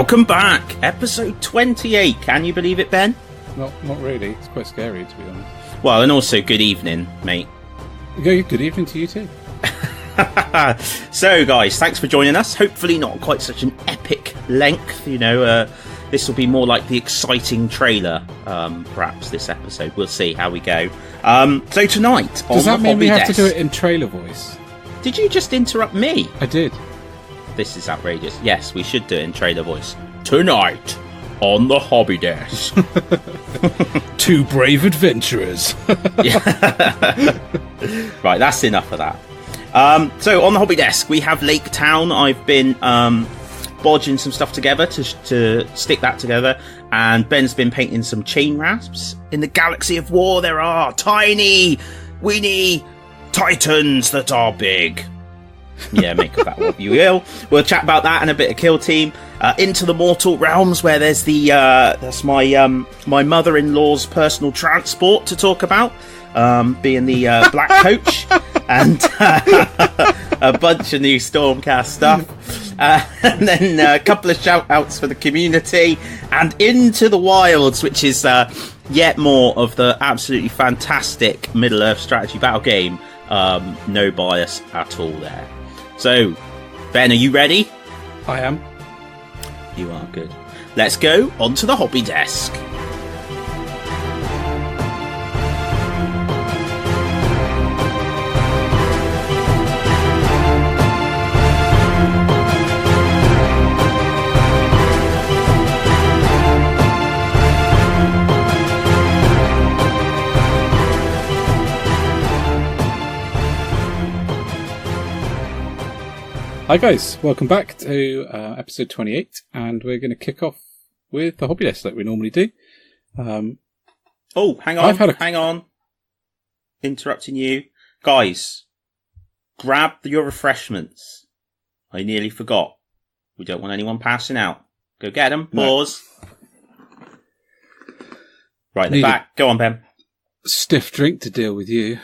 Welcome back, episode 28. Can you believe it, Ben? Not really. It's quite scary, to be honest. Well, and also good evening, mate. Good evening to you too. So, guys, thanks for joining us. Hopefully not quite such an epic length, this will be more like the exciting trailer, perhaps, this episode. We'll see how we go. So tonight, does that mean we have desk, to do it in trailer voice? Did you just interrupt me? I did. This is outrageous. Yes, we should do it in trailer voice. Tonight, on the hobby desk. Two brave adventurers. Right, that's enough of that. So, on the hobby desk, we have Laketown. I've been bodging some stuff together to stick that together. And Ben's been painting some chainrasps. In the galaxy of war, there are tiny, weeny titans that are big. Yeah, make of that what you will. We'll chat about that and a bit of Killteam. Into the mortal realms, where there's that's my mother-in-law's personal transport to talk about, being the black coach, and a bunch of new Stormcast stuff, and then a couple of shout-outs for the community, and Into the Wilds, which is yet more of the absolutely fantastic Middle-earth strategy battle game. No bias at all there. So, Ben, are you ready? I am. You are good. Let's go onto the hobby desk. Hi guys, welcome back to episode 28, and we're going to kick off with the hobby desk like we normally do. Hang on. Interrupting you. Guys, grab your refreshments. I nearly forgot. We don't want anyone passing out. Go get them. Pause. No. Right, the back. Go on, Ben. Stiff drink to deal with you.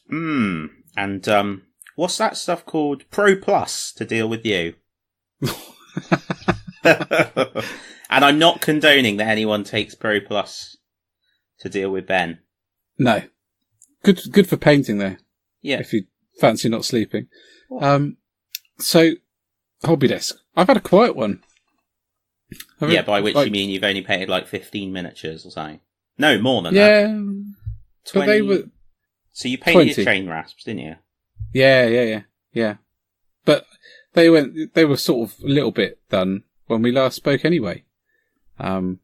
And, what's that stuff called? Pro Plus to deal with you. And I'm not condoning that anyone takes Pro Plus to deal with Ben. No. Good for painting though. Yeah. If you fancy not sleeping. So, hobby desk. I've had a quiet one. By which you mean you've only painted like 15 miniatures or something. No, more than that. 20... But they were... So you painted your chain rasps, didn't you? Yeah. But they were sort of a little bit done when we last spoke anyway. But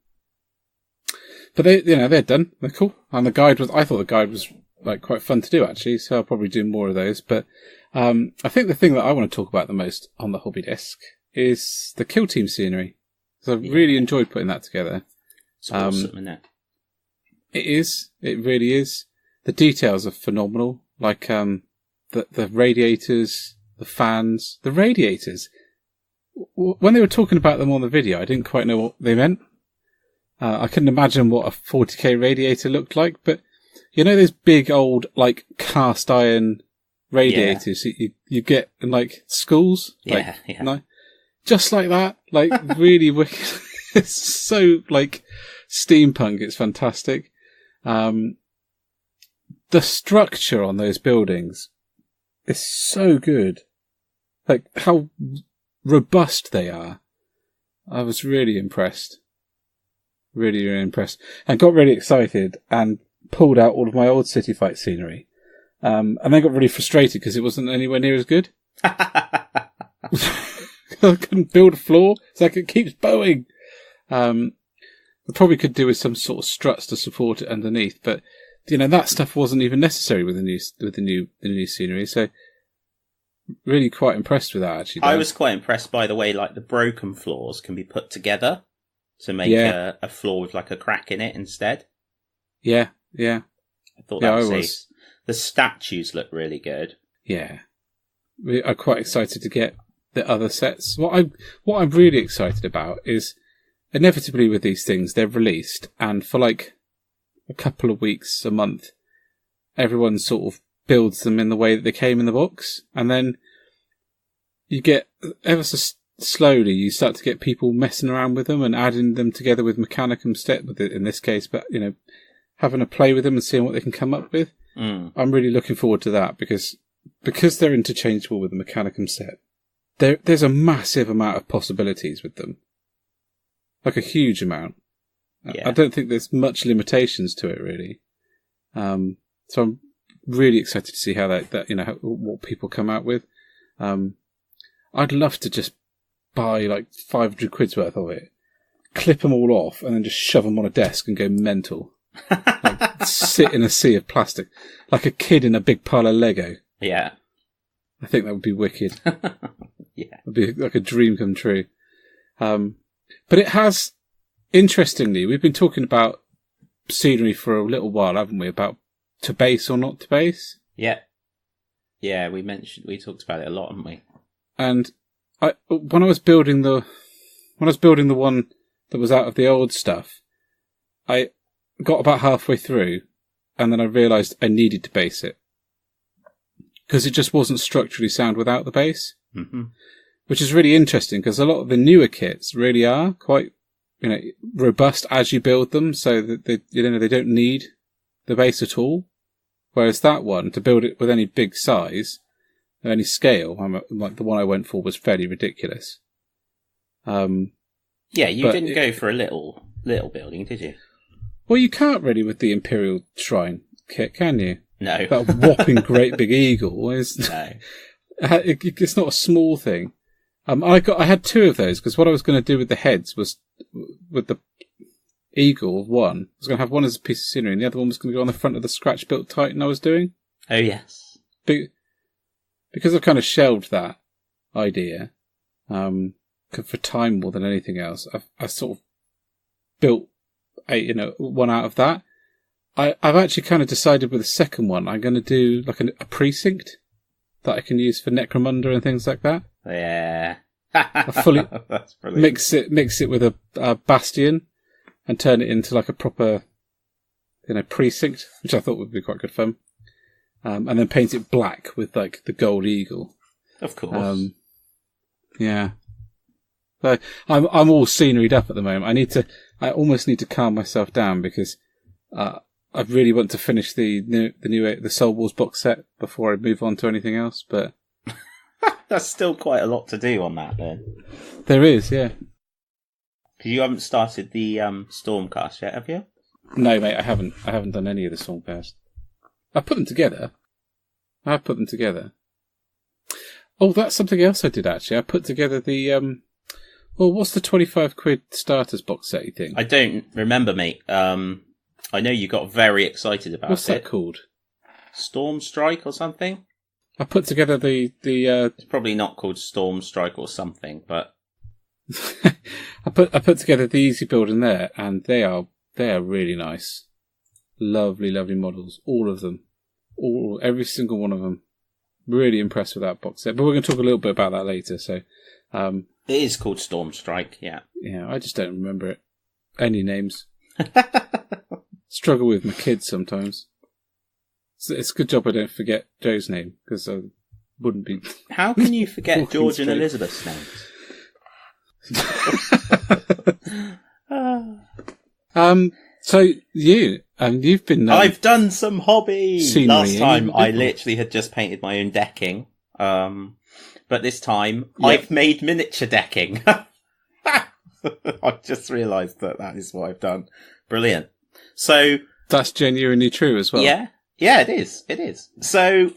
they're done. They're cool. And I thought the guide was like quite fun to do actually, so I'll probably do more of those. But, I think the thing that I want to talk about the most on the hobby desk is the Killteam scenery. So I've really enjoyed putting that together. It's awesome, isn't it? It is. It really is. The details are phenomenal. Like, the radiators, the fans, the radiators. When they were talking about them on the video, I didn't quite know what they meant. I couldn't imagine what a 40k radiator looked like, but you know those big old, like, cast iron radiators you get in, like, schools? Yeah. Just like that. Like, really wicked. It's so, like, steampunk. It's fantastic. The structure on those buildings, it's so good. Like, how robust they are. I was really impressed. Really, really impressed. And got really excited and pulled out all of my old City Fight scenery. And then got really frustrated because it wasn't anywhere near as good. I couldn't build a floor. It's like it keeps bowing. I probably could do with some sort of struts to support it underneath, but that stuff wasn't even necessary with the new scenery. So, really quite impressed with that, actually. I was quite impressed by the way, like, the broken floors can be put together to make a floor with, like, a crack in it instead. Yeah. I thought that was ace. The statues look really good. Yeah. I'm quite excited to get the other sets. What I'm really excited about is, inevitably with these things, they're released, and for, like, a couple of weeks, a month, everyone sort of builds them in the way that they came in the box, and then you get ever so slowly you start to get people messing around with them and adding them together with Mechanicum set, in this case, but, having a play with them and seeing what they can come up with. I'm really looking forward to that because they're interchangeable with the Mechanicum set. There's a massive amount of possibilities with them. Like a huge amount. Yeah. I don't think there's much limitations to it, really. So I'm really excited to see how what people come out with. I'd love to just buy like 500 quid's worth of it, clip them all off, and then just shove them on a desk and go mental. Like, sit in a sea of plastic, like a kid in a big pile of Lego. Yeah. I think that would be wicked. Yeah. It'd be like a dream come true. But it has, interestingly, we've been talking about scenery for a little while, haven't we? About to base or not to base. Yeah. Yeah, we talked about it a lot, haven't we? And when I was building the one that was out of the old stuff, I got about halfway through, and then I realised I needed to base it because it just wasn't structurally sound without the base. Mm-hmm. Which is really interesting because a lot of the newer kits really are quite, robust as you build them, so that they don't need the base at all. Whereas that one, to build it with any big size, or any scale, like the one I went for was fairly ridiculous. Yeah, you didn't go for a little building, did you? Well, you can't really with the Imperial Shrine kit, can you? No. That whopping great big eagle is. No. It's not a small thing. I had two of those because what I was going to do with the heads was with the eagle one. I was going to have one as a piece of scenery, and the other one was going to go on the front of the scratch built Titan I was doing. Oh yes. Because I've kind of shelved that idea, for time more than anything else. I sort of built one out of that. I've actually kind of decided with the second one I'm going to do like a precinct that I can use for Necromunda and things like that. Yeah. I fully That's brilliant. mix it with a bastion and turn it into like a proper, precinct, which I thought would be quite good fun. And then paint it black with like the gold eagle. Of course. Yeah. So I'm all sceneried up at the moment. I almost need to calm myself down because, I really want to finish the Soul Wars box set before I move on to anything else, but that's still quite a lot to do on that then. There is, yeah. Because you haven't started the Stormcast yet, have you? No, mate, I haven't. I haven't done any of the Stormcast. I put them together. Oh, that's something else I did actually. I put together the what's the 25 quid starters box set you think? I don't remember, mate. I know you got very excited about What's that called? Stormstrike or something? I put together the It's probably not called Stormstrike or something, but I put together the easy build in there, and they are really nice. Lovely, lovely models. All of them. Every single one of them. Really impressed with that box set. But we're going to talk a little bit about that later, so it is called Stormstrike, yeah. Yeah, I just don't remember it. Any names. Struggle with my kids sometimes. It's a good job I don't forget Joe's name, because I wouldn't be... How can you forget George and Elizabeth's names? So you've been... I've done some hobby! Last time I you? literally had just painted my own decking. But this time Yep. I've made miniature decking. I've just realised that is what I've done. Brilliant. So... That's genuinely true as well. Yeah. Yeah, it is. So,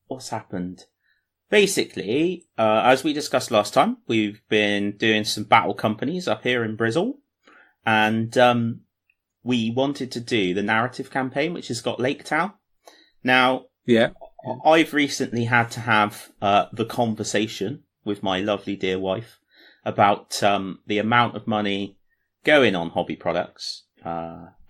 what's happened? Basically, as we discussed last time, we've been doing some battle companies up here in Brizzle, and we wanted to do the narrative campaign, which has got Laketown. Now, yeah, I've recently had to have the conversation with my lovely dear wife about the amount of money going on hobby products.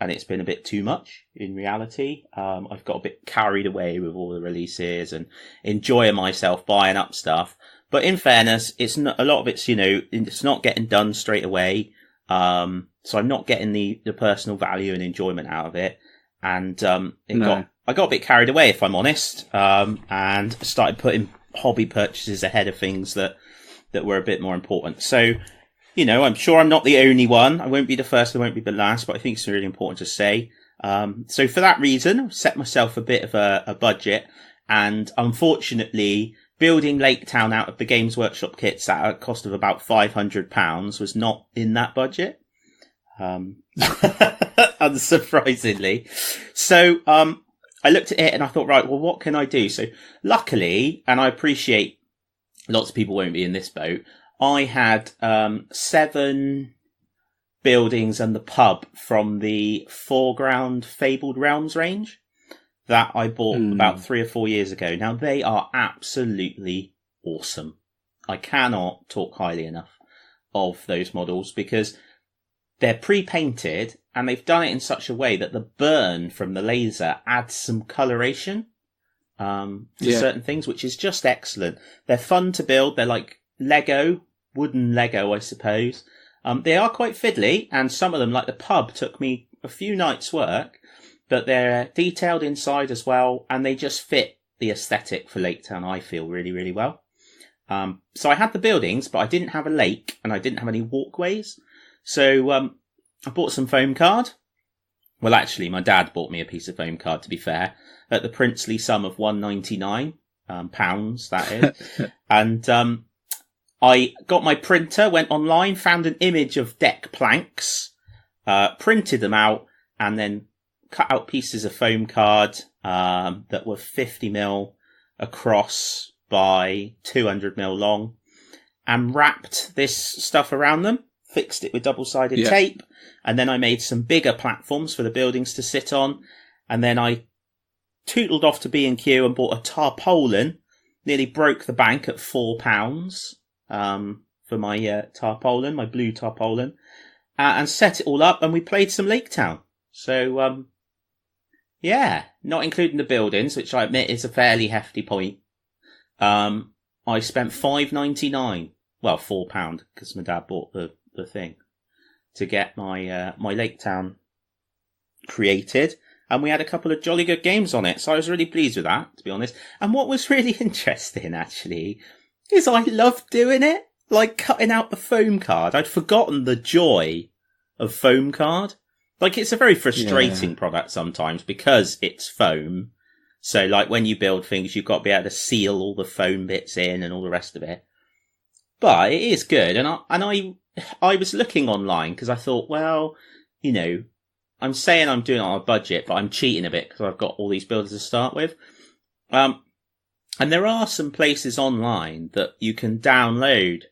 And it's been a bit too much in reality. I've got a bit carried away with all the releases and enjoying myself buying up stuff. But in fairness, it's not, a lot of it's, it's not getting done straight away. So I'm not getting the personal value and enjoyment out of it. And, I got a bit carried away, if I'm honest. And started putting hobby purchases ahead of things that were a bit more important. So, you know, I'm sure I'm not the only one. I won't be the first, I won't be the last, but I think it's really important to say. So for that reason, I've set myself a bit of a budget, and unfortunately, building Laketown out of the Games Workshop kits at a cost of about £500 was not in that budget. Unsurprisingly. So, I looked at it and I thought, right, well, what can I do? So luckily, and I appreciate lots of people won't be in this boat, I had 7 buildings and the pub from the Foreground Fabled Realms range that I bought about 3 or 4 years ago. Now, they are absolutely awesome. I cannot talk highly enough of those models because they're pre-painted and they've done it in such a way that the burn from the laser adds some coloration to certain things, which is just excellent. They're fun to build. They're like Lego, wooden Lego, I suppose. They are quite fiddly, and some of them, like the pub, took me a few nights' work, but they're detailed inside as well, and they just fit the aesthetic for Laketown, I feel, really, really well. So I had the buildings, but I didn't have a lake, and I didn't have any walkways. So I bought some foam card. Well, actually, my dad bought me a piece of foam card, to be fair, at the princely sum of £1.99, pounds, that is. And I got my printer, went online, found an image of deck planks, printed them out, and then cut out pieces of foam card that were 50mm across by 200mm long, and wrapped this stuff around them, fixed it with double-sided tape, and then I made some bigger platforms for the buildings to sit on, and then I tootled off to B&Q and bought a tarpaulin, nearly broke the bank at £4 for my tarpaulin, my blue tarpaulin, and set it all up, and we played some Laketown. So, not including the buildings, which I admit is a fairly hefty point. I spent £5.99, well, £4, because my dad bought the thing, to get my my Laketown created, and we had a couple of jolly good games on it, so I was really pleased with that, to be honest. And what was really interesting, actually, is I loved doing it, like cutting out the foam card. I'd forgotten the joy of foam card. Like, it's a very frustrating product sometimes because it's foam. So, like, when you build things, you've got to be able to seal all the foam bits in and all the rest of it. But it is good, and I was looking online because I thought, well, you know, I'm saying I'm doing it on a budget, but I'm cheating a bit because I've got all these builders to start with. And there are some places online that you can download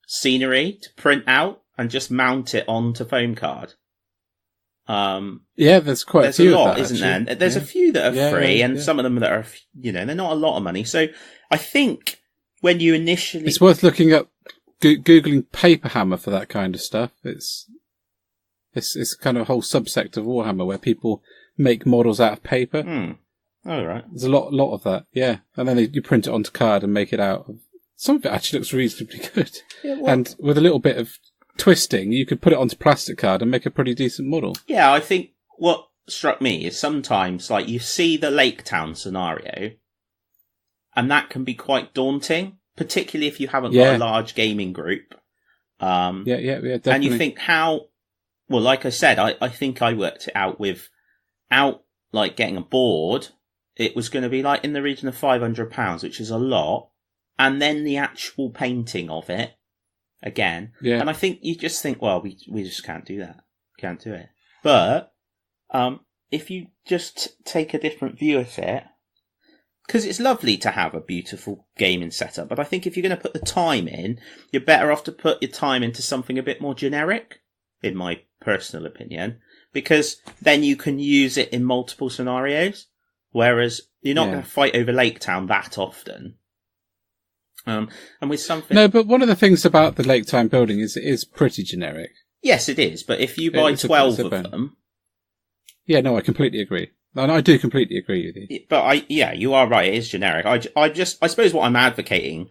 scenery to print out and just mount it onto foam card. There's quite a few lot, of that, isn't there? There's a few that are free, and some of them that are, you know, they're not a lot of money. So I think when you initially, it's worth looking up, googling paperhammer for that kind of stuff. It's kind of a whole subsect of Warhammer where people make models out of paper. All right. There's a lot of that, and then you print it onto card and make it out. Some of it actually looks reasonably good, and with a little bit of twisting, you could put it onto plastic card and make a pretty decent model. Yeah, I think what struck me is sometimes, like, you see the Laketown scenario, and that can be quite daunting, particularly if you haven't got a large gaming group. Definitely. And you think well, like I said, I think I worked it out without, like, getting a board. It was going to be, like, in the region of £500, which is a lot. And then the actual painting of it, again. Yeah. And I think you just think, well, we just can't do that. Can't do it. But if you just take a different view of it, because it's lovely to have a beautiful gaming setup, but I think if you're going to put the time in, you're better off to put your time into something a bit more generic, in my personal opinion, because then you can use it in multiple scenarios, whereas you're not going to fight over Laketown that often. And with something... No, but one of the things about the Laketown building is it is pretty generic. Yes, it is, but if you buy 12 of them... Yeah, no, I completely agree. And I do completely agree with you. But you are right, it is generic. I suppose what I'm advocating,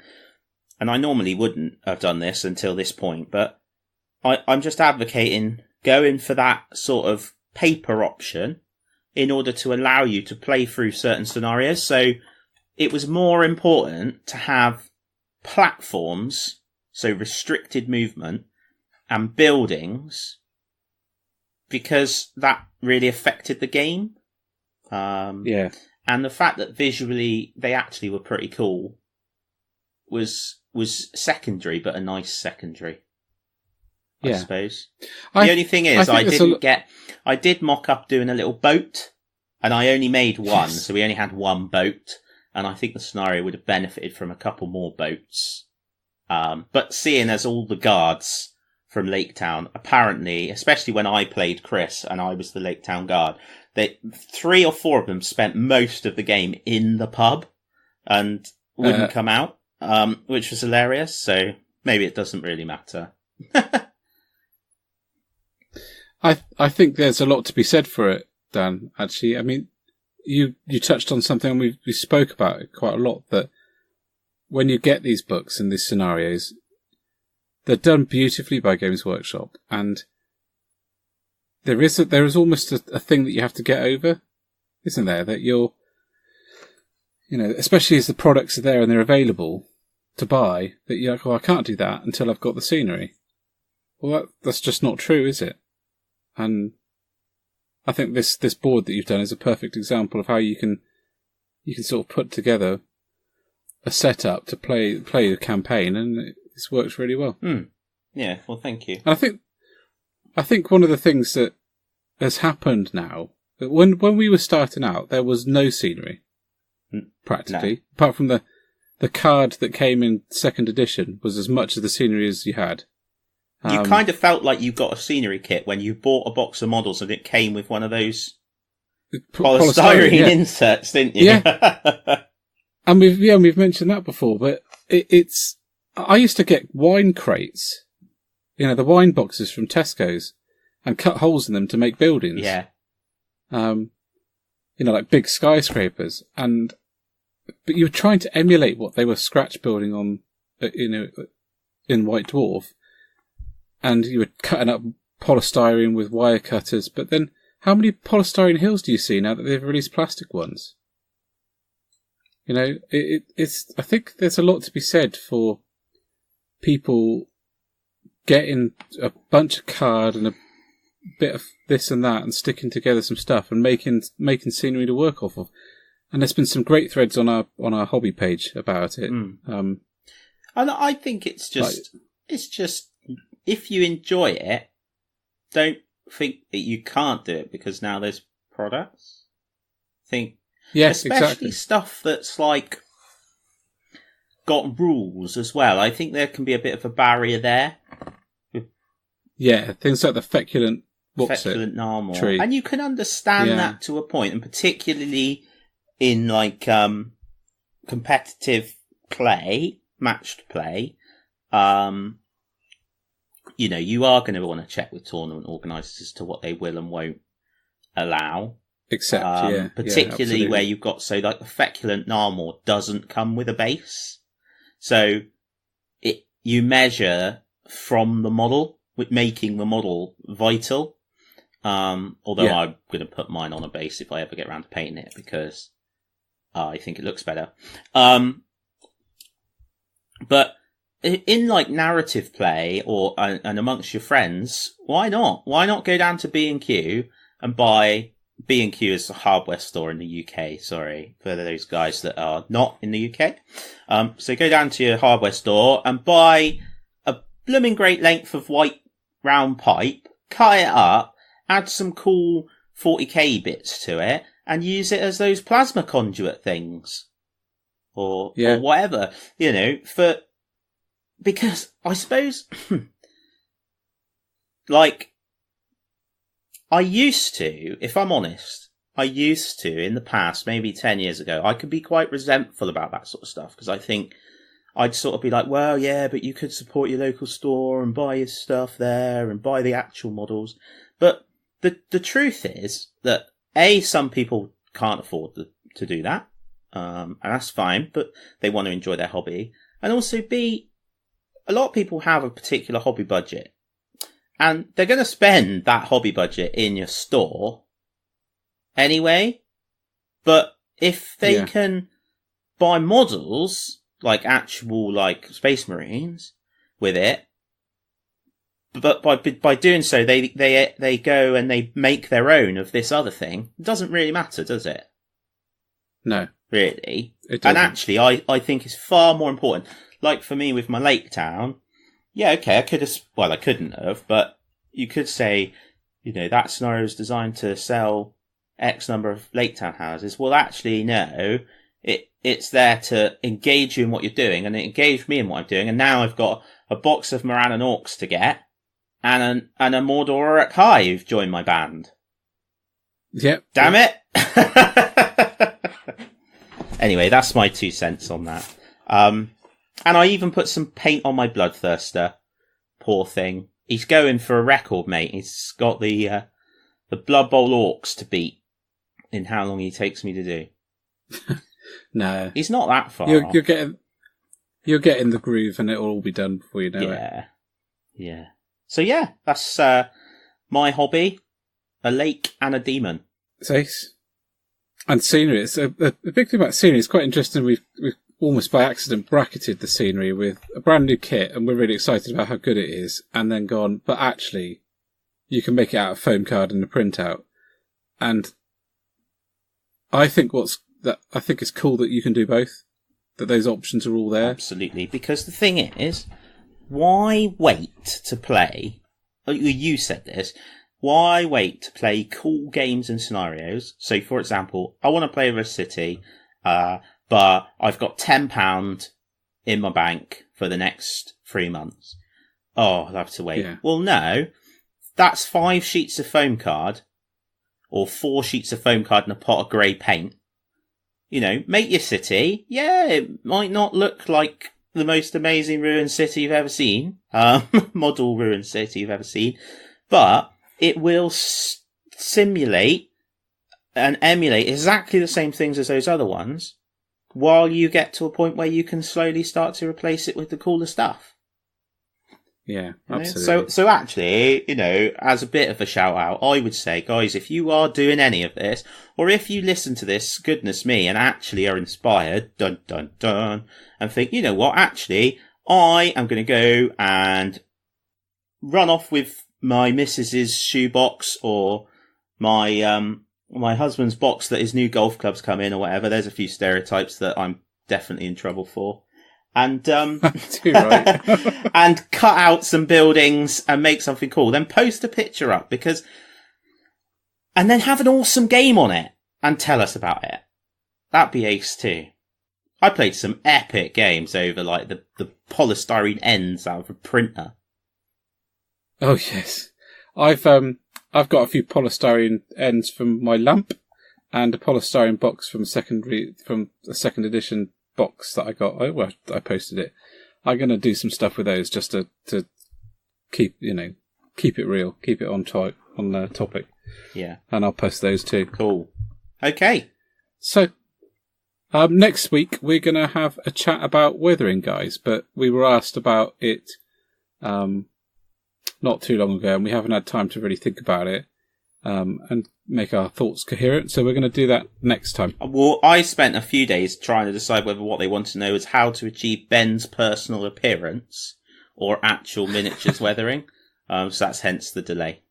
and I normally wouldn't have done this until this point, but I'm just advocating going for that sort of paper option in order to allow you to play through certain scenarios. So it was more important to have platforms, so restricted movement, and buildings, because that really affected the game. Yeah. And the fact that visually they actually were pretty cool was secondary, but a nice secondary, I suppose. The only thing is, I did mock up doing a little boat, and I only made one, so we only had one boat, and I think the scenario would have benefited from a couple more boats. But seeing as all the guards from Laketown, apparently, especially when I played Chris and I was the Laketown guard, 3 or 4 of them spent most of the game in the pub and wouldn't come out, which was hilarious. So maybe it doesn't really matter. I think there's a lot to be said for it, Dan. Actually, I mean, you touched on something we spoke about it quite a lot. That when you get these books and these scenarios, they're done beautifully by Games Workshop, and there is almost a thing that you have to get over, isn't there? That you're, especially as the products are there and they're available to buy, that you're like, well, I can't do that until I've got the scenery. Well, that's just not true, is it? And I think this board that you've done is a perfect example of how you can sort of put together a setup to play the campaign, and this works really well. Yeah, well, thank you. And I think one of the things that has happened now, that when we were starting out, there was no scenery, practically, apart from the card that came in 2nd edition was as much of the scenery as you had. You kind of felt like you got a scenery kit when you bought a box of models and it came with one of those polystyrene inserts, didn't you? Yeah. And we've mentioned that before, but it's. I used to get wine crates, the wine boxes from Tesco's, and cut holes in them to make buildings. Yeah. Like big skyscrapers, but you were trying to emulate what they were scratch building on, in White Dwarf, and you were cutting up polystyrene with wire cutters. But then, how many polystyrene hills do you see now that they've released plastic ones? It's. I think there's a lot to be said for people getting a bunch of card and a bit of this and that and sticking together some stuff and making scenery to work off of. And there's been some great threads on our hobby page about it. And I think it's just if you enjoy it, don't think that you can't do it because now there's products. Especially stuff that's like got rules as well. I think there can be a bit of a barrier there. Yeah, things like the feculent Narmor. Tree. And you can understand that to a point, and particularly in like competitive play, matched play, you are going to want to check with tournament organisers as to what they will and won't allow. Particularly where you've got, so like the feculent Narmor doesn't come with a base. So you measure from the model, with making the model vital. Although I'm going to put mine on a base if I ever get around to painting it because I think it looks better. But in like narrative play and amongst your friends, why not? Why not go down to B&Q and buy? B&Q is a hardware store in the UK, sorry, for those guys that are not in the UK. So go down to your hardware store and buy a blooming great length of white round pipe, cut it up, add some cool 40k bits to it, and use it as those plasma conduit things. Or whatever, because I suppose, like, I used to, if I'm honest, in the past, maybe 10 years ago, I could be quite resentful about that sort of stuff because I think I'd sort of be like, well, yeah, but you could support your local store and buy your stuff there and buy the actual models. But the truth is that some people can't afford to do that, and that's fine, but they want to enjoy their hobby. And also B, a lot of people have a particular hobby budget. And they're going to spend that hobby budget in your store anyway. But if they can buy models, like actual like Space Marines, with it. But by doing so, they go and they make their own of this other thing. It doesn't really matter, does it? No, really. It doesn't. And actually, I think it's far more important. Like for me with my Laketown, yeah, okay, I couldn't have, but you could say, that scenario is designed to sell X number of Laketown houses. Well, actually, no. It's there to engage you in what you're doing, and it engaged me in what I'm doing. And now I've got a box of Moran and Orcs to get, and a Mordor Uruk-hai who've joined my band. Yep. Damn it! Anyway, that's my 2 cents on that. And I even put some paint on my Bloodthirster. Poor thing. He's going for a record, mate. He's got the Blood Bowl Orcs to beat in how long he takes me to do. No. He's not that far. You're getting the groove, and it'll all be done before you know it. Yeah. So yeah, that's my hobby: a lake and a demon. It's ace. And scenery. It's a big thing about scenery. It's quite interesting. We've almost by accident bracketed the scenery with a brand new kit, and we're really excited about how good it is. And then gone, but actually, you can make it out of foam card and a printout. And I think it's cool that you can do both. That those options are all there. Absolutely, because the thing is, why wait to play? You said this. Why wait to play cool games and scenarios? So, for example, I want to play with a city, but I've got £10 in my bank for the next 3 months. Oh, I'll have to wait. Yeah. Well, no, that's 5 sheets of foam card, or 4 sheets of foam card and a pot of grey paint. Make your city. Yeah, it might not look like the most amazing ruined city you've ever seen, model ruined city you've ever seen, but it will simulate and emulate exactly the same things as those other ones, while you get to a point where you can slowly start to replace it with the cooler stuff. Yeah, absolutely. So actually, as a bit of a shout out, I would say, guys, if you are doing any of this, or if you listen to this, goodness me, and actually are inspired, dun dun dun, and think, you know what, actually, I am going to go and run off with my missus's shoebox, or my husband's box that his new golf clubs come in, or whatever. There's a few stereotypes that I'm definitely in trouble for. And too right. and cut out some buildings and make something cool. Then post a picture up, and then have an awesome game on it and tell us about it. That'd be ace too. I played some epic games over like the polystyrene ends out of a printer. Oh yes, I've got a few polystyrene ends from my lamp, and a polystyrene box from a second edition box that I got. I posted it. I'm going to do some stuff with those just to keep it real, keep it on the topic. Yeah, and I'll post those too. Cool. Okay. So next week we're going to have a chat about Withering, guys. But we were asked about it not too long ago, and we haven't had time to really think about it and make our thoughts coherent. So we're going to do that next time. Well, I spent a few days trying to decide whether what they want to know is how to achieve Ben's personal appearance or actual miniatures weathering. So that's hence the delay.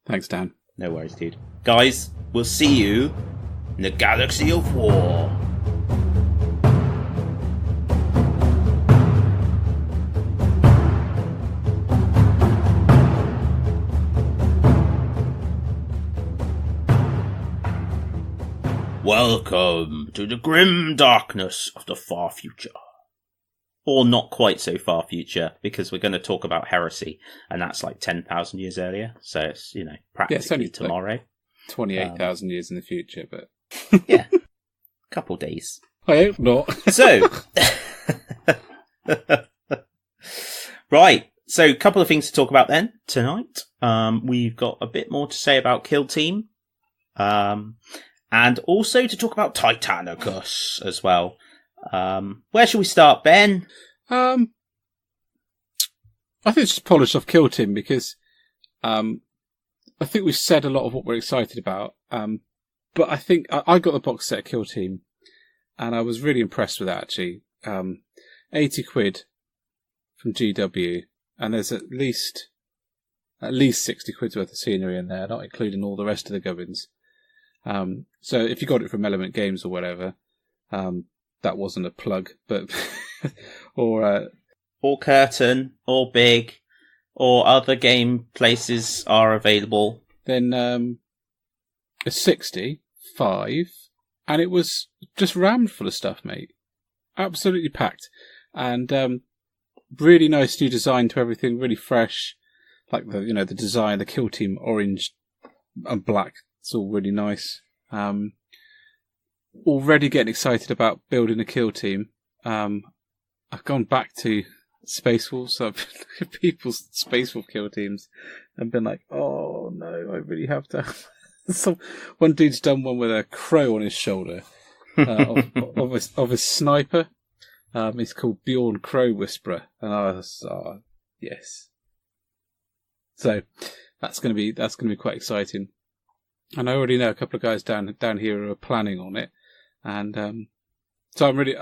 Thanks, Dan. No worries, dude. Guys, we'll see you in the Galaxy of War. Welcome to the grim darkness of the far future. Or not quite so far future, because we're going to talk about heresy, and that's like 10,000 years earlier. So it's, practically it's only tomorrow. Like 28,000 years in the future, but... yeah. Couple days. I hope not. So... right. So a couple of things to talk about then tonight. We've got a bit more to say about Killteam. And also to talk about Titanicus as well. Where shall we start, Ben? I think it's just polish off Killteam, because I think we've said a lot of what we're excited about. But I think I got the box set of Killteam, and I was really impressed with that, actually. 80 quid from GW, and there's at least 60 quid's worth of scenery in there, not including all the rest of the gubbins. So if you got it from Element Games or whatever, that wasn't a plug, but or Curtain, or Big, or other game places are available. Then a 65, and it was just rammed full of stuff, mate. Absolutely packed, and really nice new design to everything, really fresh. Like the design, the Killteam orange and black. It's all really nice. Already getting excited about building a Killteam. I've gone back to Space Wolves. I've been looking at people's Space Wolf Killteams and been like, oh no, I really have to. One dude's done one with a crow on his shoulder of his sniper. He's called Bjorn Crow Whisperer, and I was yes. So that's going to be quite exciting. And I already know a couple of guys down here who are planning on it, and so I'm really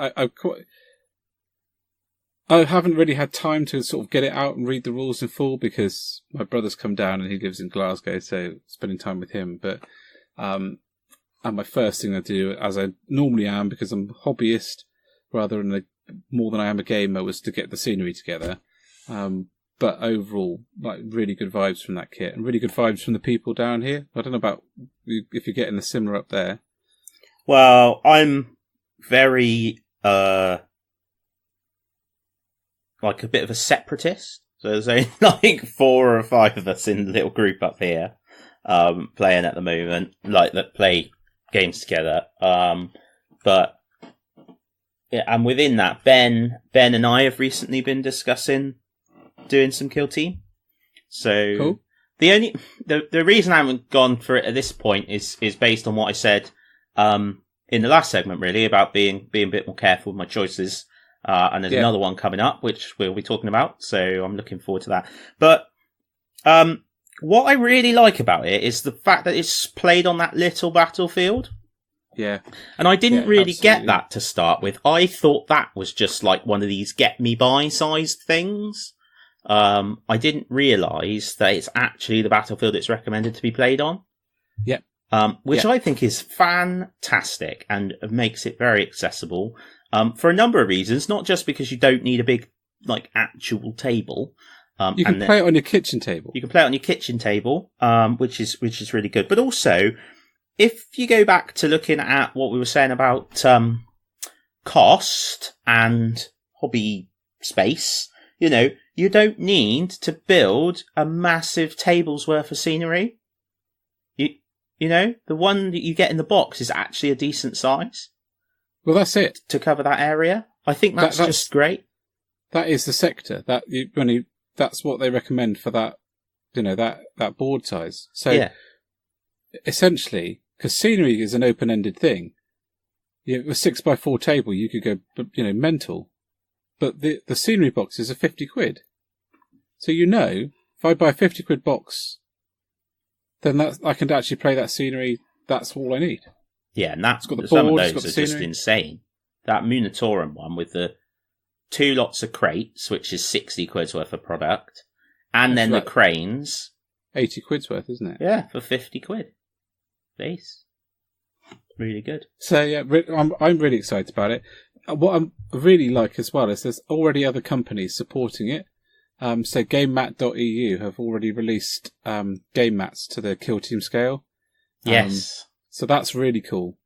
I haven't really had time to sort of get it out and read the rules in full because my brother's come down and he lives in Glasgow, so spending time with him. But and my first thing I do, as I normally am, because I'm a hobbyist rather than more than I am a gamer, was to get the scenery together. But overall, like, really good vibes from that kit, and really good vibes from the people down here. I don't know about if you're getting the similar up there. Well, I'm very like a bit of a separatist. So there's only like 4 or 5 of us in the little group up here playing at the moment, like that play games together. But yeah, and within that, Ben and I have recently been discussing doing some Killteam. So cool. The reason I haven't gone for it at this point is based on what I said in the last segment, really, about being a bit more careful with my choices. And there's another one coming up, which we'll be talking about. So I'm looking forward to that. But what I really like about it is the fact that it's played on that little battlefield. Yeah. And I didn't really get that to start with. I thought that was just like one of these get me by sized things. I didn't realise that it's actually the battlefield it's recommended to be played on. Yep. Which I think is fantastic and makes it very accessible. For a number of reasons, not just because you don't need a big, like, actual table. You can play it on your kitchen table. You can play it on your kitchen table, which is really good. But also, if you go back to looking at what we were saying about cost and hobby space, you don't need to build a massive table's worth of scenery. The one that you get in the box is actually a decent size. Well, that's it. To cover that area. I think that's just great. That is the sector. That's what they recommend for that, that board size. So essentially, because scenery is an open-ended thing, with a 6x4 table, you could go, mental. But the scenery boxes are 50 quid. So if I buy a 50 quid box, then I can actually play that scenery. That's all I need. Yeah, and that's got the some board, of those are just insane. That Munitorum one with the 2 lots of crates, which is 60 quid's worth of product, and then the cranes. 80 quid's worth, isn't it? Yeah, for 50 quid. Base. Really good. So yeah, I'm really excited about it. What I really like as well is there's already other companies supporting it. So GameMat.eu have already released game mats to the Killteam scale. Yes. So that's really cool.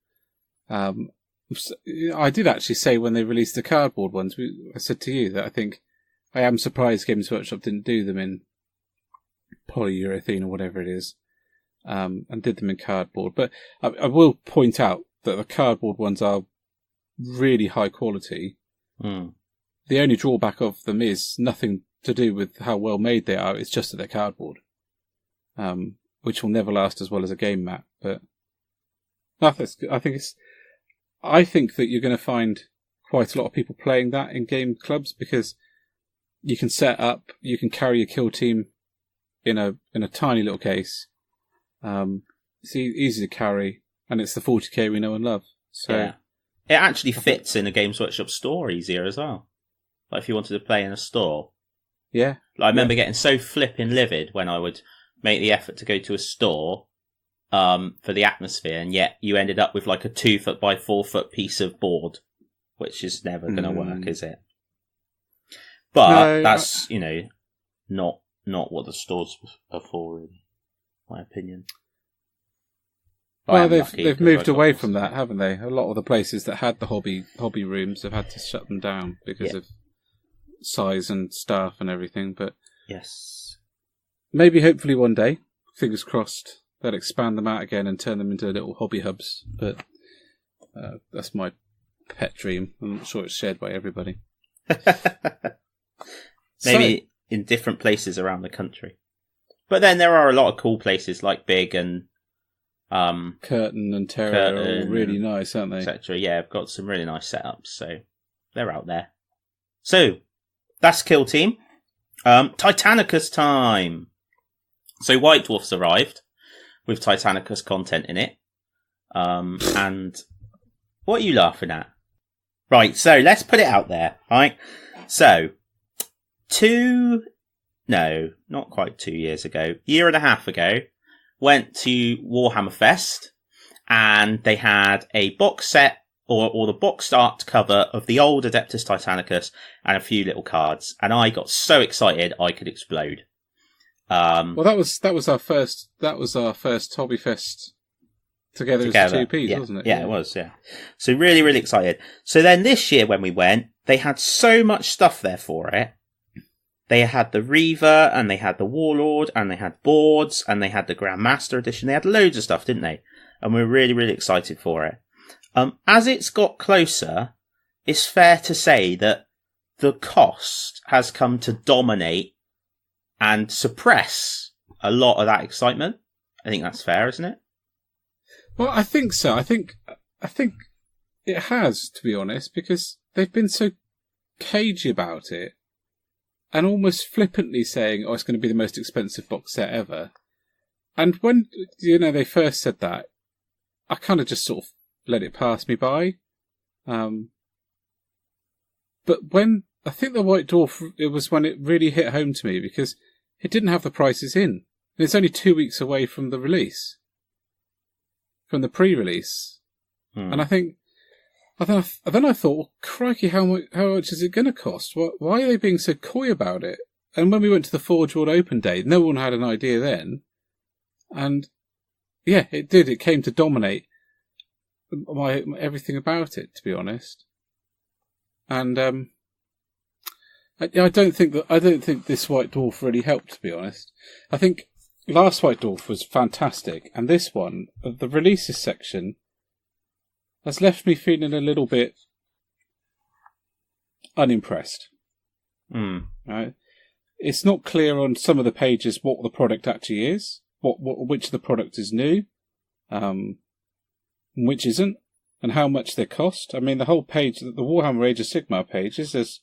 I did actually say when they released the cardboard ones, I said to you that I think I am surprised Games Workshop didn't do them in polyurethane or whatever it is, and did them in cardboard. But I will point out that the cardboard ones are really high quality. Mm. The only drawback of them is nothing to do with how well made they are. It's just that they're cardboard, which will never last as well as a game mat. But I think that you're going to find quite a lot of people playing that in game clubs because you can set up, you can carry a Killteam in a tiny little case. It's easy to carry, and it's the 40k we know and love. So It actually fits in a Games Workshop store easier as well. Like if you wanted to play in a store. Yeah. Like, I remember getting so flipping livid when I would make the effort to go to a store for the atmosphere, and yet you ended up with like a 2 foot by 4 foot piece of board, which is never going to work, is it? But no, that's, not what the stores are for, really, my opinion. Well, they've moved away from that, haven't they? A lot of the places that had the hobby rooms have had to shut them down because of size and staff and everything. But yes, maybe, hopefully, one day, fingers crossed, they'll expand them out again and turn them into little hobby hubs. But that's my pet dream. I'm not sure it's shared by everybody. Maybe in different places around the country. But then there are a lot of cool places like Big and Curtain and Terra are all really nice, aren't they? Etc. Yeah, I've got some really nice setups, so they're out there. So that's Killteam. Titanicus time. So White Dwarf's arrived with Titanicus content in it. And what are you laughing at? Right, so let's put it out there, right? So not quite 2 years ago, year and a half ago, went to Warhammer Fest, and they had a box set or the box art cover of the old Adeptus Titanicus and a few little cards, and I got so excited I could explode. Well, that was our first Hobby Fest together as 2P's, wasn't it? Yeah, it was. Yeah, so really, really excited. So then this year when we went, they had so much stuff there for it. They had the Reaver, and they had the Warlord, and they had boards, and they had the Grandmaster edition. They had loads of stuff, didn't they? And we're really, really excited for it. As it's got closer, it's fair to say that the cost has come to dominate and suppress a lot of that excitement. I think that's fair, isn't it? Well, I think so. I think it has, to be honest, because they've been so cagey about it. And almost flippantly saying, it's going to be the most expensive box set ever. And when, they first said that, I kind of just sort of let it pass me by. But when, I think the White Dwarf, it was when it really hit home to me, because it didn't have the prices in. And it's only 2 weeks away from the release. From the pre-release. And then I thought, well, crikey, how much is it going to cost? Why are they being so coy about it? And when we went to the Forge World Open Day, no one had an idea then. And yeah, it did. It came to dominate everything about it, to be honest. And I don't think this White Dwarf really helped, to be honest. I think last White Dwarf was fantastic, and this one, the releases section, has left me feeling a little bit unimpressed. Right? It's not clear on some of the pages what the product actually is, which of the product is new, which isn't, and how much they cost. I mean, the whole page, the Warhammer Age of Sigmar pages, there's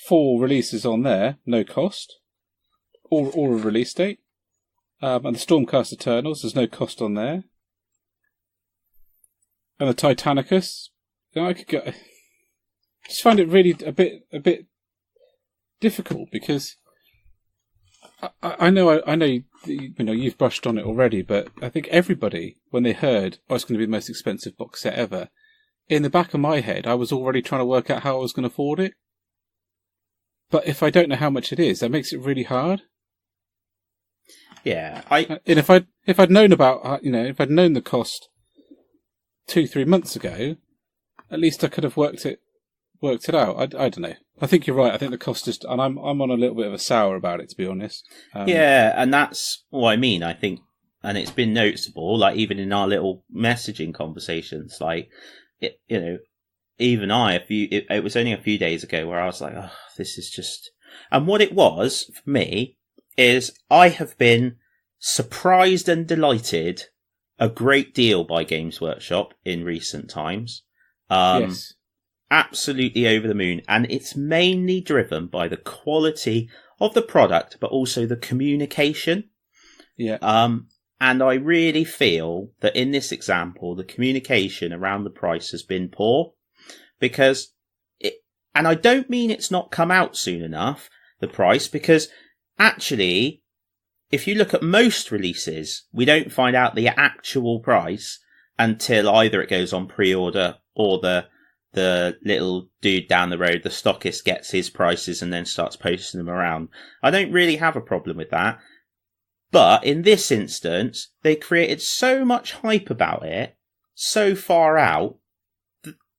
4 releases on there, no cost, or a release date. And the Stormcast Eternals, there's no cost on there. And the Titanicus, I just find it really a bit difficult, because I know you've brushed on it already, but I think everybody, when they heard it's going to be the most expensive box set ever, in the back of my head I was already trying to work out how I was going to afford it. But if I don't know how much it is, that makes it really hard. Yeah, and if I'd known about if I'd known the cost 2-3 months ago, at least I could have worked it out. I don't know. I think you're right. I think the cost is, and I'm on a little bit of a sour about it, to be honest. Yeah, and that's what I mean. I think, and it's been noticeable, like even in our little messaging conversations, like even it was only a few days ago where I was like, oh, this is just. And what it was for me is I have been surprised and delighted a great deal by Games Workshop in recent times. Yes. Absolutely over the moon. And it's mainly driven by the quality of the product, but also the communication. Yeah. And I really feel that in this example, the communication around the price has been poor, because and I don't mean it's not come out soon enough, the price, because actually, if you look at most releases, we don't find out the actual price until either it goes on pre-order or the little dude down the road, the stockist, gets his prices and then starts posting them around. I don't really have a problem with that. But in this instance, they created so much hype about it, so far out,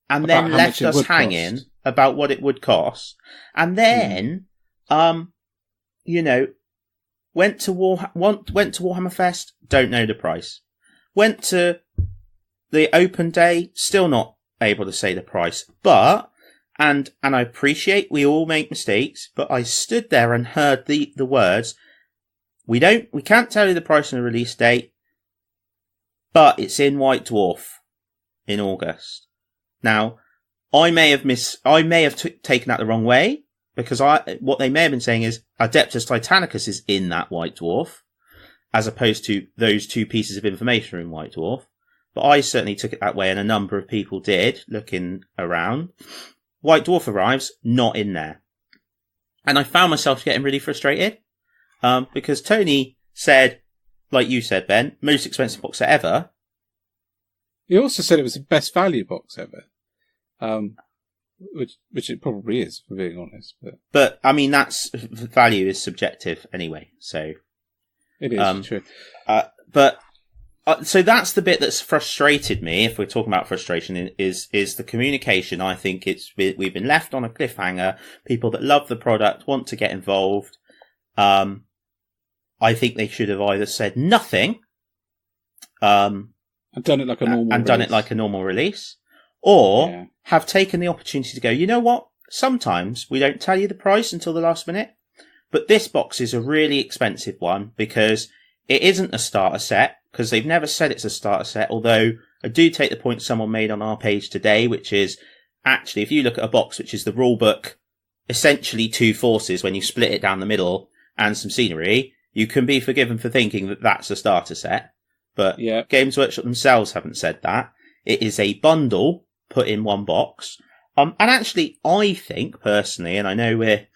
and then left us hanging about what it would cost. And then, you know, went to Warhammer Fest, don't know the price. Went to the open day, still not able to say the price. But, and I appreciate we all make mistakes, but I stood there and heard the words, we can't tell you the price and the release date, but it's in White Dwarf in August. Now, I may have taken that the wrong way, because what they may have been saying is Adeptus Titanicus is in that White Dwarf, as opposed to those two pieces of information are in White Dwarf. But I certainly took it that way, and a number of people did, looking around. White Dwarf arrives, not in there. And I found myself getting really frustrated, because Tony said, like you said, Ben, most expensive box set ever. He also said it was the best value box ever. Which it probably is, for being honest. But I mean, value is subjective anyway, so it is true. So that's the bit that's frustrated me. If we're talking about frustration, is the communication. I think we've been left on a cliffhanger. People that love the product want to get involved. I think they should have either said nothing, and done it like a normal release. Or have taken the opportunity to go, you know what? Sometimes we don't tell you the price until the last minute. But this box is a really expensive one because it isn't a starter set, because they've never said it's a starter set. Although I do take the point someone made on our page today, which is actually, if you look at a box, which is the rule book, essentially two forces when you split it down the middle and some scenery, you can be forgiven for thinking that that's a starter set. But Games Workshop themselves haven't said that. It is a bundle put in one box. And actually, I think, personally, and I know we're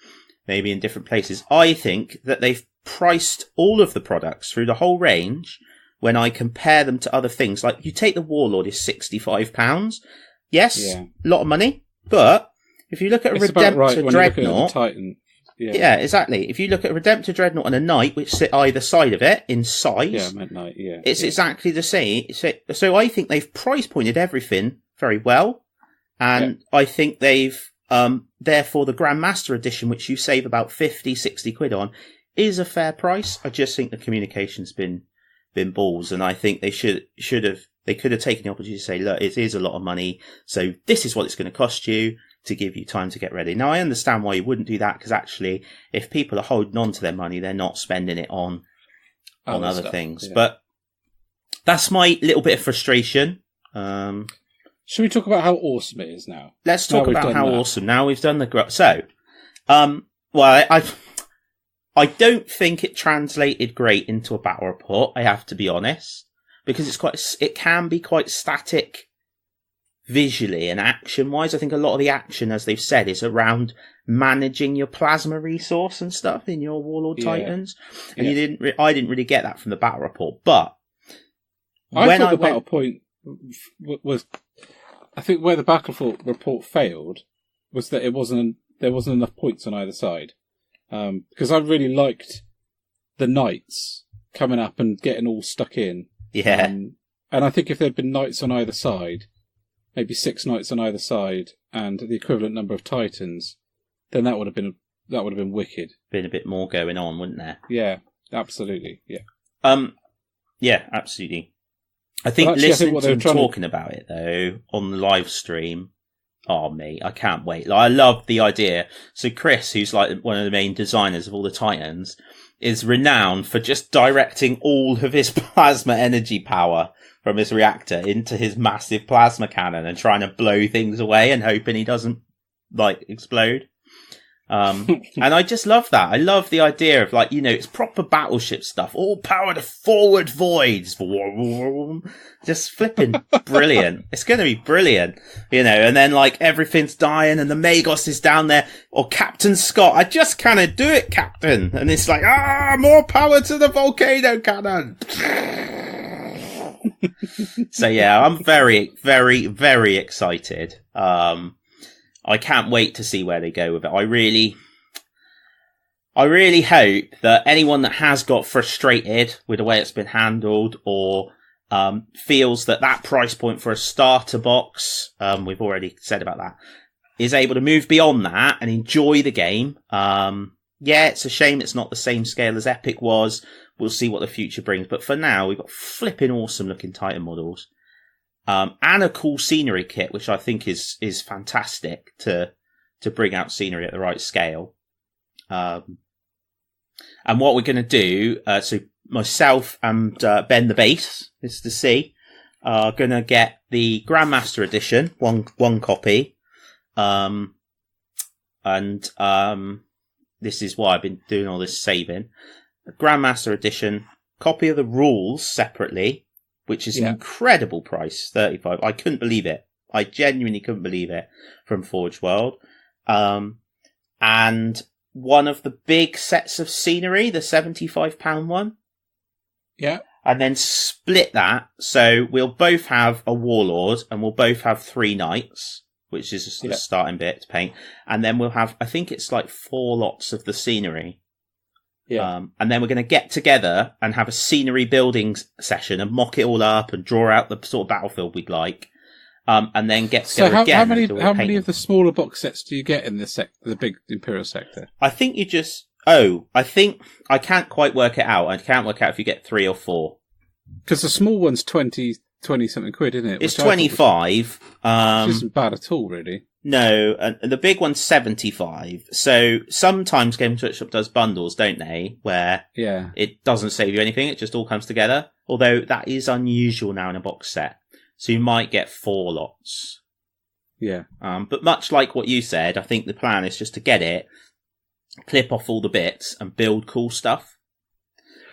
maybe in different places, I think that they've priced all of the products through the whole range when I compare them to other things. Like, you take the Warlord is £65. Yes, a lot of money. But if you look at a Redemptor Dreadnought... Titan. Yeah, exactly. If you look at a Redemptor Dreadnought and a Knight, which sit either side of it in size... Knight, it's exactly the same. So I think they've price pointed everything very well. And I think they've... therefore, the Grandmaster Edition, which you save about 50, 60 quid on, is a fair price. I just think the communication's been balls, and I think they could have taken the opportunity to say, look, it is a lot of money, so this is what it's going to cost you to give you time to get ready. Now, I understand why you wouldn't do that, because actually, if people are holding on to their money, they're not spending it on other things. Yeah. But that's my little bit of frustration. Should we talk about how awesome it is now? Let's talk about how awesome. Now we've done the... I don't think it translated great into a battle report, I have to be honest, because it can be quite static visually and action-wise. I think a lot of the action, as they've said, is around managing your plasma resource and stuff in your Warlord Titans. And I didn't really get that from the battle report, but battle point was, I think where the battle report failed was that there wasn't enough points on either side. Because I really liked the Knights coming up and getting all stuck in. Yeah. And I think if there'd been Knights on either side, maybe 6 Knights on either side, and the equivalent number of Titans, then that would have been wicked. Been a bit more going on, wouldn't there? Yeah, absolutely. Yeah. Yeah, absolutely. I think listening to them talking about it though on the live stream. Oh, mate, I can't wait. I love the idea. So Chris, who's like one of the main designers of all the Titans, is renowned for just directing all of his plasma energy power from his reactor into his massive plasma cannon and trying to blow things away and hoping he doesn't, explode. And I just love that. I love the idea of like, it's proper battleship stuff, all power to forward voids, just flipping brilliant. It's going to be brilliant, and then like everything's dying and the Magos is down there, or Captain Scott, I just cannot do it, Captain. And it's like, more power to the volcano cannon. So yeah, I'm very, very, very excited. I can't wait to see where they go with it. I really hope that anyone that has got frustrated with the way it's been handled, or feels that price point for a starter box, we've already said about that, is able to move beyond that and enjoy the game. Yeah, it's a shame it's not the same scale as Epic was. We'll see what the future brings. But for now, we've got flipping awesome looking Titan models. And a cool scenery kit, which I think is fantastic to bring out scenery at the right scale. And what we're going to do, so myself and Ben the Base, is to see, are going to get the Grandmaster Edition, one copy. This is why I've been doing all this saving. A Grandmaster Edition, copy of the rules separately, which is an incredible price, $35. I couldn't believe it. I genuinely couldn't believe it, from Forge World. And one of the big sets of scenery, the £75 one. Yeah. And then split that. So we'll both have a Warlord and we'll both have 3 Knights, which is just the starting bit to paint. And then we'll have, I think it's like 4 lots of the scenery. Yeah. And then we're going to get together and have a scenery building session and mock it all up and draw out the sort of battlefield we'd like. And then get together again. How many of the smaller box sets do you get in the big Imperial sector? I think you just... I think I can't quite work it out. I can't work out if you get 3 or 4. Because the small one's 20 something quid, isn't it? It's 25. Which isn't bad at all, really. No, and the big one's 75. So sometimes Games Workshop does bundles, don't they? Where it doesn't save you anything, it just all comes together. Although that is unusual now in a box set. So you might get 4 lots. Yeah. But much like what you said, I think the plan is just to get it, clip off all the bits and build cool stuff.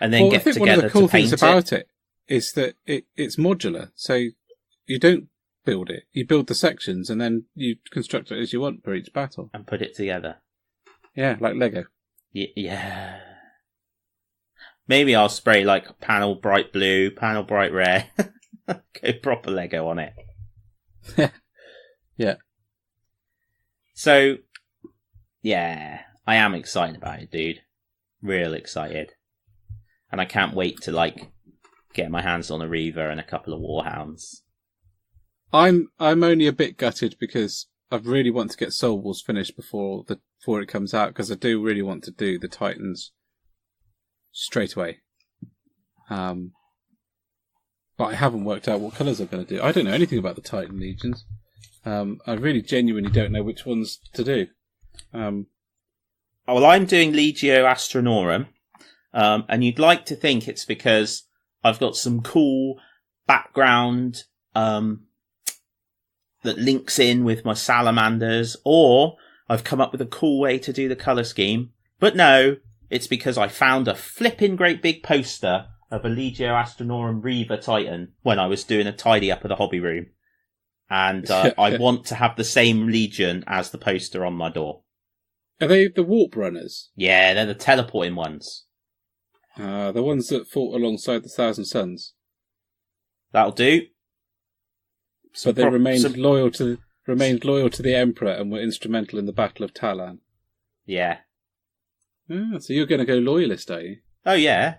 And then get together to paint it. One of the cool things about it is that it's modular. So you don't build it. You build the sections and then you construct it as you want for each battle. And put it together. Yeah, like Lego. Yeah. Maybe I'll spray like panel bright blue, panel bright red. Go proper Lego on it. Yeah. So, yeah, I am excited about it, dude. Real excited. And I can't wait to get my hands on a Reaver and a couple of Warhounds. I'm only a bit gutted because I really want to get Soul Wars finished before it comes out, because I do really want to do the Titans straight away. But I haven't worked out what colours I'm going to do. I don't know anything about the Titan Legions. I really genuinely don't know which ones to do. Well, I'm doing Legio Astronorum, and you'd like to think it's because I've got some cool background that links in with my salamanders, or I've come up with a cool way to do the colour scheme. But no, it's because I found a flipping great big poster of a Legio Astronorum Reaver Titan when I was doing a tidy up of the hobby room. And I want to have the same Legion as the poster on my door. Are they the warp runners? Yeah, they're the teleporting ones. The ones that fought alongside the Thousand Suns. That'll do. But they remained loyal to the Emperor and were instrumental in the Battle of Talan. Yeah. So you're going to go loyalist, are you? Oh, yeah.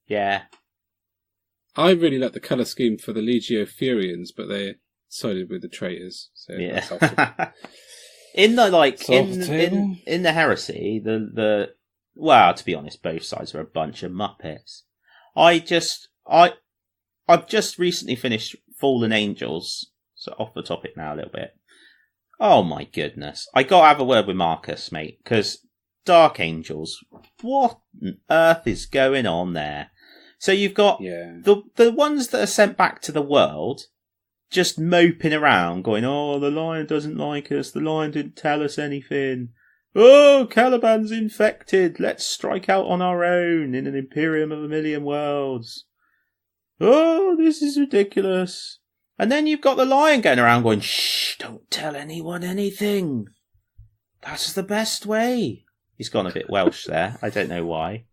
Yeah. I really like the colour scheme for the Legio Furians, but they sided with the traitors. So yeah. In the in the Heresy, well, to be honest, both sides are a bunch of muppets. I've just recently finished Fallen Angels, so off the topic now a little bit. Oh my goodness. I got to have a word with Marcus, mate, because Dark Angels, what on earth is going on there? So you've got the ones that are sent back to the world, just moping around, going, "Oh, the lion doesn't like us. The lion didn't tell us anything. Oh, Caliban's infected. Let's strike out on our own in an Imperium of a million worlds. Oh, this is ridiculous." And then you've got the lion going around going, "Shh, don't tell anyone anything. That's the best way." He's gone a bit Welsh there. I don't know why.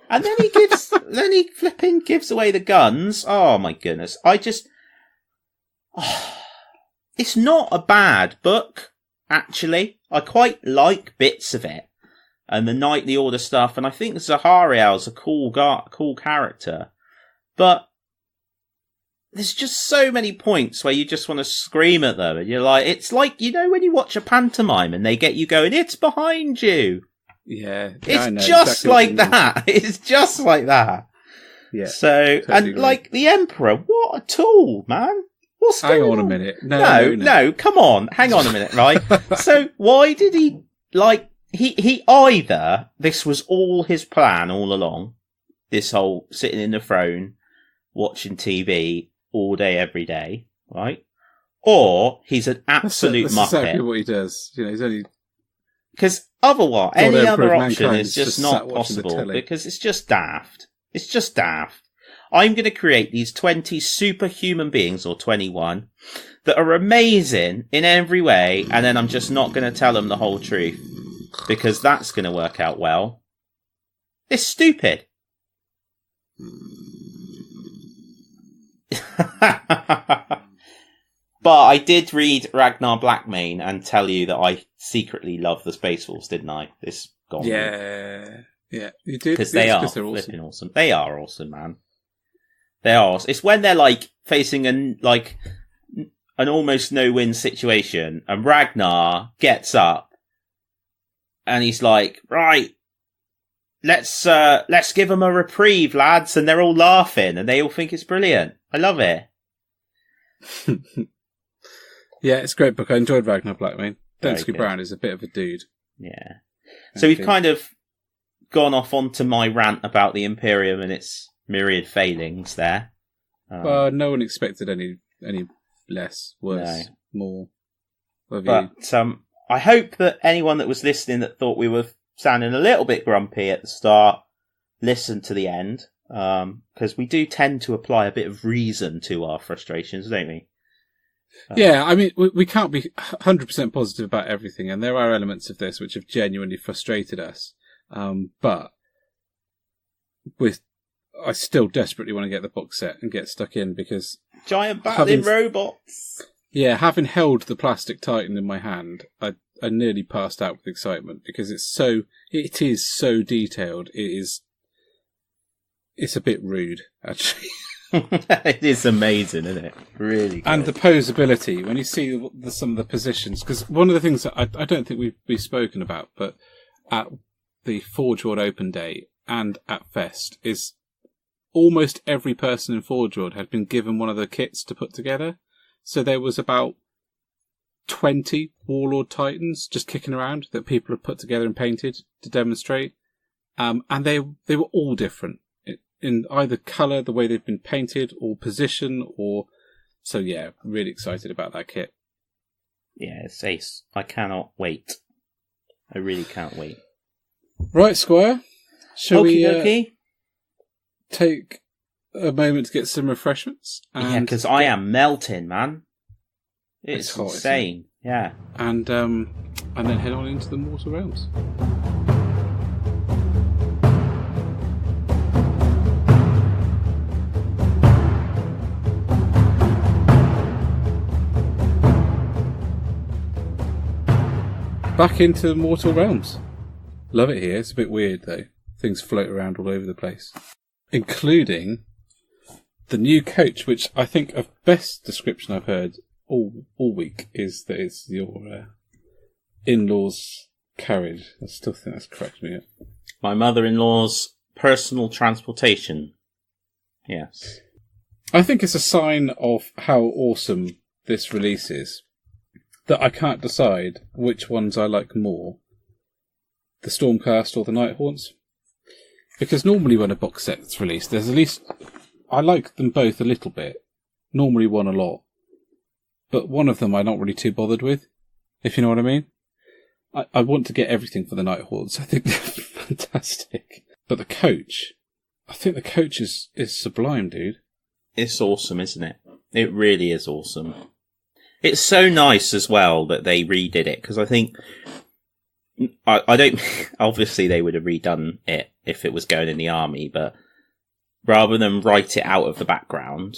And then he flipping gives away the guns. Oh my goodness. It's not a bad book, actually. I quite like bits of it. And the Knightly Order stuff. And I think Zahariel's a cool character. But there's just so many points where you just want to scream at them. And you're like, it's like, when you watch a pantomime and they get you going, "It's behind you." Yeah. It's just exactly like that. It's just like that. Yeah. So, totally and agree. Like the Emperor, what a tool, man. What's going on? Hang on a minute. No, come on. Hang on a minute, right? So why did he, he either, this was all his plan all along, this whole sitting in the throne, watching TV all day, every day, right? Or he's an absolute that's muppet. Exactly what he does. He's only... Because otherwise, any other option is just not possible, because it's just daft. It's just daft. I'm going to create these 20 superhuman beings, or 21, that are amazing in every way, and then I'm just not going to tell them the whole truth, because that's going to work out well. It's stupid. But I did read Ragnar Blackmane and tell you that I secretly love the Space Wolves, didn't I? This gone. Yeah, you did. Because they are flipping awesome. They are awesome, man. They are awesome. It's when they're facing an almost no-win situation, and Ragnar gets up and he's like, "Right, let's give them a reprieve, lads," and they're all laughing and they all think it's brilliant. I love it. Yeah, it's a great book. I enjoyed Ragnar Blackmane. Densky Brown is a bit of a dude. Yeah. So we've kind of gone off onto my rant about the Imperium and its myriad failings there. Well, no one expected any less, worse, more. But I hope that anyone that was listening that thought we were sounding a little bit grumpy at the start listened to the end, because we do tend to apply a bit of reason to our frustrations, don't we? Yeah, I mean, we can't be 100% positive about everything, and there are elements of this which have genuinely frustrated us. But I still desperately want to get the box set and get stuck in, because giant battling robots. Yeah, having held the plastic Titan in my hand, I nearly passed out with excitement, because it is so detailed. It's a bit rude, actually. It is amazing, isn't it? Really good. And the posability, when you see some of the positions, because one of the things that I don't think we've spoken about, but at the Forge World Open Day and at Fest, is almost every person in Forge World had been given one of the kits to put together. So there was about 20 Warlord Titans just kicking around that people had put together and painted to demonstrate. And they were all different in either colour, the way they've been painted, or position, or... So yeah, really excited about that kit. Yeah, it's ace. I cannot wait. I really can't wait. Right, Squire. Shall we take a moment to get some refreshments? Yeah, because I am melting, man. It's hot, insane. Yeah. And then head on into the Mortal Realms. Back into the Mortal Realms. Love it here. It's a bit weird, though. Things float around all over the place. Including the new coach, which I think the best description I've heard all week is that it's your in-law's carriage. I still think that's correct me. My mother-in-law's personal transportation. Yes. I think it's a sign of how awesome this release is, that I can't decide which ones I like more, the Stormcast or the Nighthaunts. Because normally when a box set's released, there's at least... I like them both a little bit. Normally one a lot. but one of them I'm not really too bothered with, if you know what I mean. I want to get everything for the Nighthawks. I think they're fantastic. But the coach, I think the coach is sublime, dude. It's awesome, isn't it? It really is awesome. It's so nice as well that they redid it, because I think I don't. Obviously, they would have redone it if it was going in the army, but rather than write it out of the background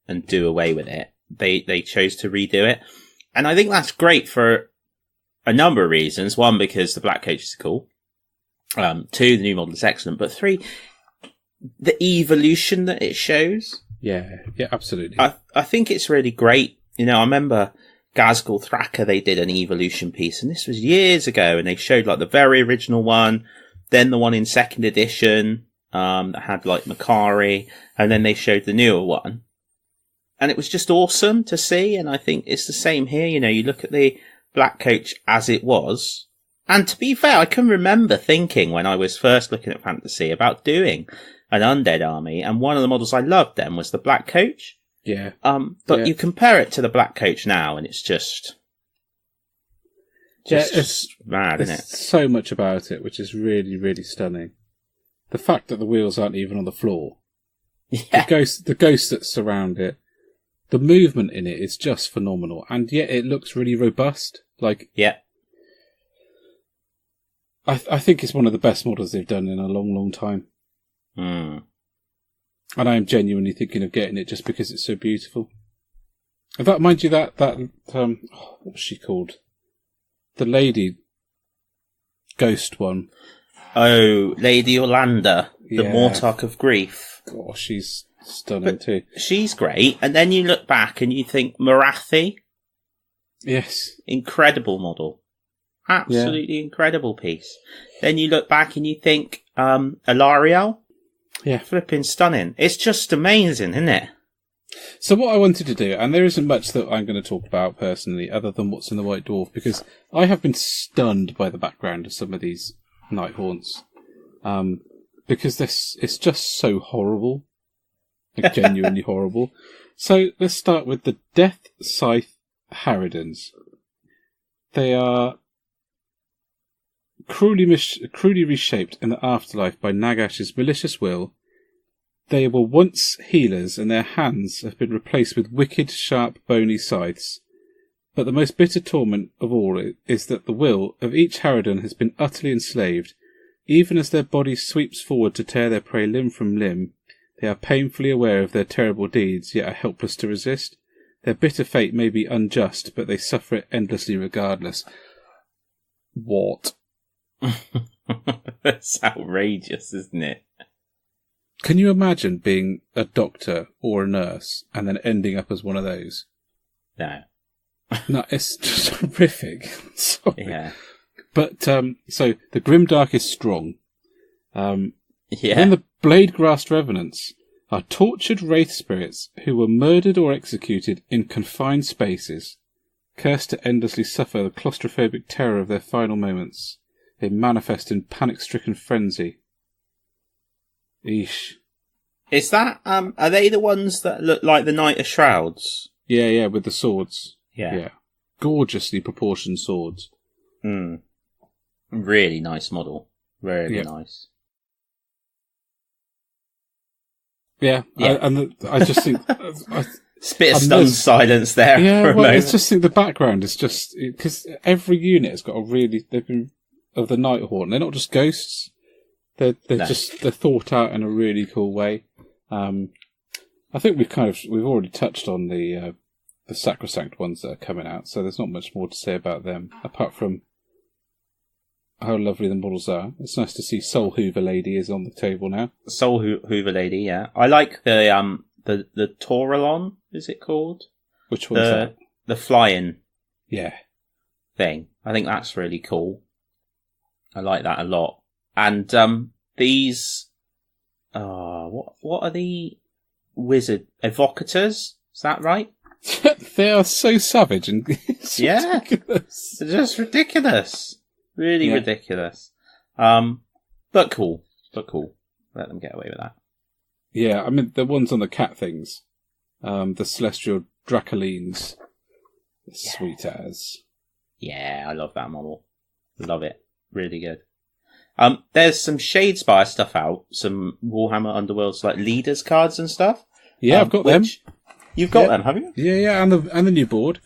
and do away with it, they chose to redo it, and I think that's great for a number of reasons. One, because the black coach is cool. Two, the new model is excellent. But three, the evolution that it shows. Yeah, absolutely. I think it's really great. You know, I remember Ghazghkull Thraka, they did an evolution piece, and this was years ago, and they showed like the very original one, then the one in second edition that had like Makari, and then they showed the newer one. And it was just awesome to see, and I think it's the same here. You know, you look at the black coach as it was, and to be fair, I can remember thinking when I was first looking at fantasy about doing an undead army, and one of the models I loved then was the black coach. Yeah. But you compare it to the black coach now, and it's just it's mad, isn't it? So much about it, which is really, really stunning. The fact that the wheels aren't even on the floor. Yeah. The ghosts that surround it. The movement in it is just phenomenal, and yet it looks really robust. Like, yeah, I think it's one of the best models they've done in a long, long time. Mm. And I am genuinely thinking of getting it just because it's so beautiful. In fact, mind you, that what was she called? The lady ghost one. Oh, Lady Orlando, the Mortarch of Grief. Oh, she's stunning too. She's great. And then you look back and you think Marathi. Yes. Incredible model. Absolutely incredible piece. Then you look back and you think Alariel. Yeah. Flipping stunning. It's just amazing, isn't it? So what I wanted to do, and there isn't much that I'm going to talk about personally other than what's in the White Dwarf, because I have been stunned by the background of some of these Nighthaunts. Because it's just so horrible. Like, genuinely horrible. So let's start with the Death Scythe Harridans. They are cruelly reshaped in the afterlife by Nagash's malicious will. They were once healers, and their hands have been replaced with wicked, sharp, bony scythes. But the most bitter torment of all is that the will of each Harridan has been utterly enslaved. Even as their body sweeps forward to tear their prey limb from limb, they are painfully aware of their terrible deeds, yet are helpless to resist. Their bitter fate may be unjust, but they suffer it endlessly regardless. What? That's outrageous, isn't it? Can you imagine being a doctor or a nurse and then ending up as one of those? No. No, it's just horrific. Sorry. Yeah. But, so, the Grimdark is strong. Yeah. Then the Blade-Grassed Revenants are tortured wraith spirits who were murdered or executed in confined spaces, cursed to endlessly suffer the claustrophobic terror of their final moments. They manifest in panic-stricken frenzy. Eesh. Is that, are they the ones that look like the Knight of Shrouds? Yeah, with the swords. Yeah. Gorgeously proportioned swords. Mm. Really nice model. Really nice. Yeah. I just think... Bit of stunned silence there. Yeah, for a well, moment. I just think the background is just... Because every unit has got a really... They've been... Of the Nighthawk. They're not just ghosts. They're thought out in a really cool way. I think we've already touched on the Sacrosanct ones that are coming out, so there's not much more to say about them, apart from how lovely the models are. It's nice to see Soul Hoover Lady is on the table now. Soul Hoover Lady, yeah. I like the Tauralon, is it called? Which one's that? The flying thing. I think that's really cool. I like that a lot. And these what are the wizard evocators? Is that right? They are so savage and ridiculous. They're just ridiculous. Really ridiculous. But cool. Let them get away with that. Yeah, I mean the ones on the cat things. The Celestial Dracolines. Sweet as. Yeah, I love that model. Love it. Really good. There's some Shadespire stuff out. Some Warhammer Underworlds like leaders cards and stuff. Yeah, I've got them. You've got them, have you? Yeah, and the new board.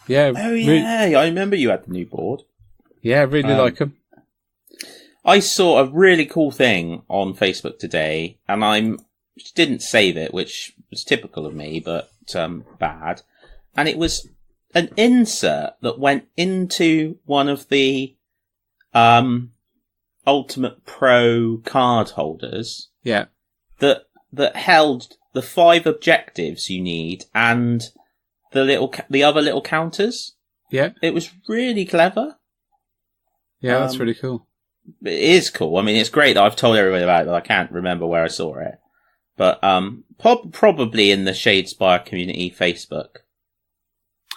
Yeah. Oh yeah, I remember you had the new board. Yeah, I really like them. I saw a really cool thing on Facebook today, and I didn't save it, which was typical of me, but bad. And it was an insert that went into one of the Ultimate Pro card holders. Yeah. That held the 5 objectives you need and the other little counters. Yeah. It was really clever. Yeah, that's really cool. It is cool. I mean, it's great that I've told everybody about it, but I can't remember where I saw it. But probably in the Shadespire community Facebook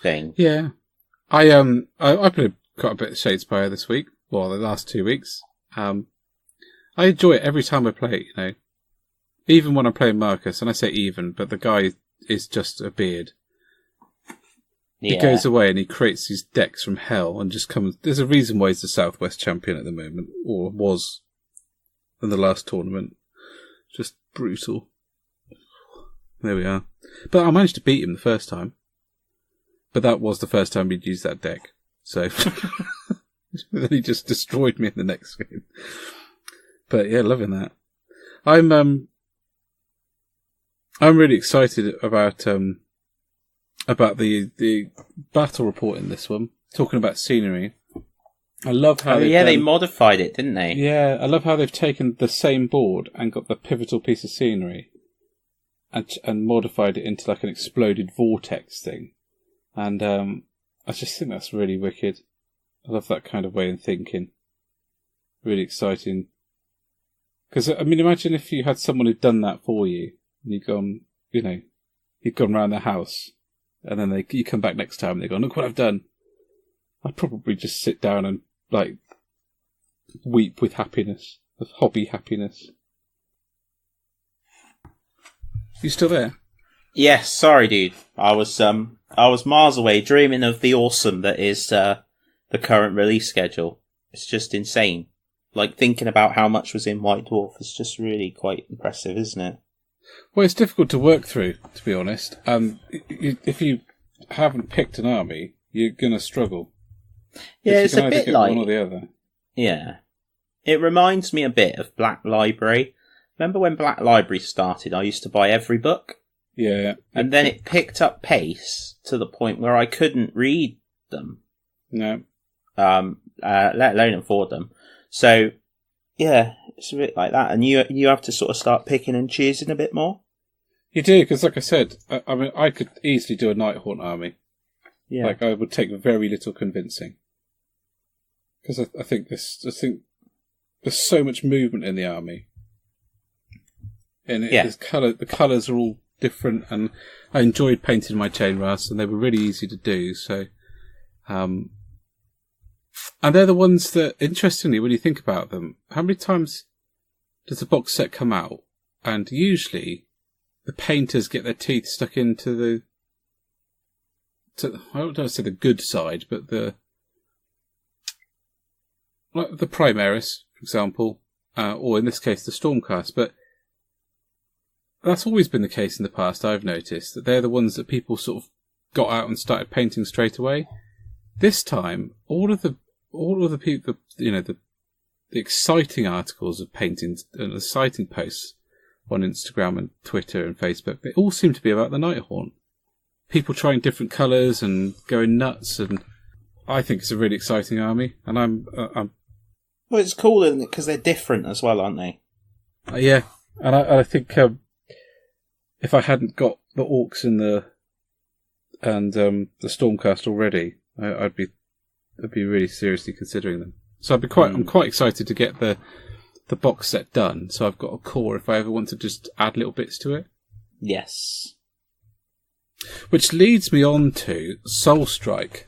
thing. Yeah. I played quite a bit of Shadespire this week. Well, the last 2 weeks. I enjoy it every time I play it, Even when I'm playing Marcus, and I say even, but the guy is just a beard. Yeah. He goes away and he creates these decks from hell and just comes... There's a reason why he's the Southwest champion at the moment, or was in the last tournament. Just brutal. There we are. But I managed to beat him the first time. But that was the first time he'd used that deck. So... then he just destroyed me in the next game. But yeah, loving that. I'm really excited about the battle report in this one. Talking about scenery, I love how they modified it, didn't they? Yeah, I love how they've taken the same board and got the pivotal piece of scenery and modified it into like an exploded vortex thing. And I just think that's really wicked. I love that kind of way of thinking. Really exciting. Because, I mean, imagine if you had someone who'd done that for you, and you'd gone around the house, and then you come back next time, and they go, look what I've done. I'd probably just sit down and, weep with happiness, with hobby happiness. You still there? Yes, sorry, dude. I was miles away, dreaming of the awesome that is the current release schedule. It's just insane. Thinking about how much was in White Dwarf is just really quite impressive, isn't it? Well, it's difficult to work through, to be honest. If you haven't picked an army, you're going to struggle. Yeah, it's a bit like... one or the other. Yeah. It reminds me a bit of Black Library. Remember when Black Library started, I used to buy every book? Yeah. And then it picked up pace to the point where I couldn't read them. No. Let alone afford them. So, yeah, it's a bit like that. And you have to sort of start picking and choosing a bit more. You do, because like I said, I mean, I could easily do a Nighthaunt army. Yeah. I would take very little convincing. Because I think there's so much movement in the army. And the colours are all different, and I enjoyed painting my chainrasps, and they were really easy to do, so... and they're the ones that, interestingly, when you think about them, how many times does a box set come out? And usually, the painters get their teeth stuck into I don't want to say the good side, but the Primaris, for example, or in this case, the Stormcast. But that's always been the case in the past, I've noticed, that they're the ones that people sort of got out and started painting straight away. This time, all of the people, the exciting articles of paintings and exciting posts on Instagram and Twitter and Facebook, they all seem to be about the Nighthaunt. People trying different colours and going nuts, and I think it's a really exciting army. And I'm well, it's cool, isn't it? Because they're different as well, aren't they? Yeah, and I think if I hadn't got the Orcs and the Stormcast already, I'd be really seriously considering them. So I'm quite excited to get the box set done. So I've got a core if I ever want to just add little bits to it. Yes. Which leads me on to Soulstrike.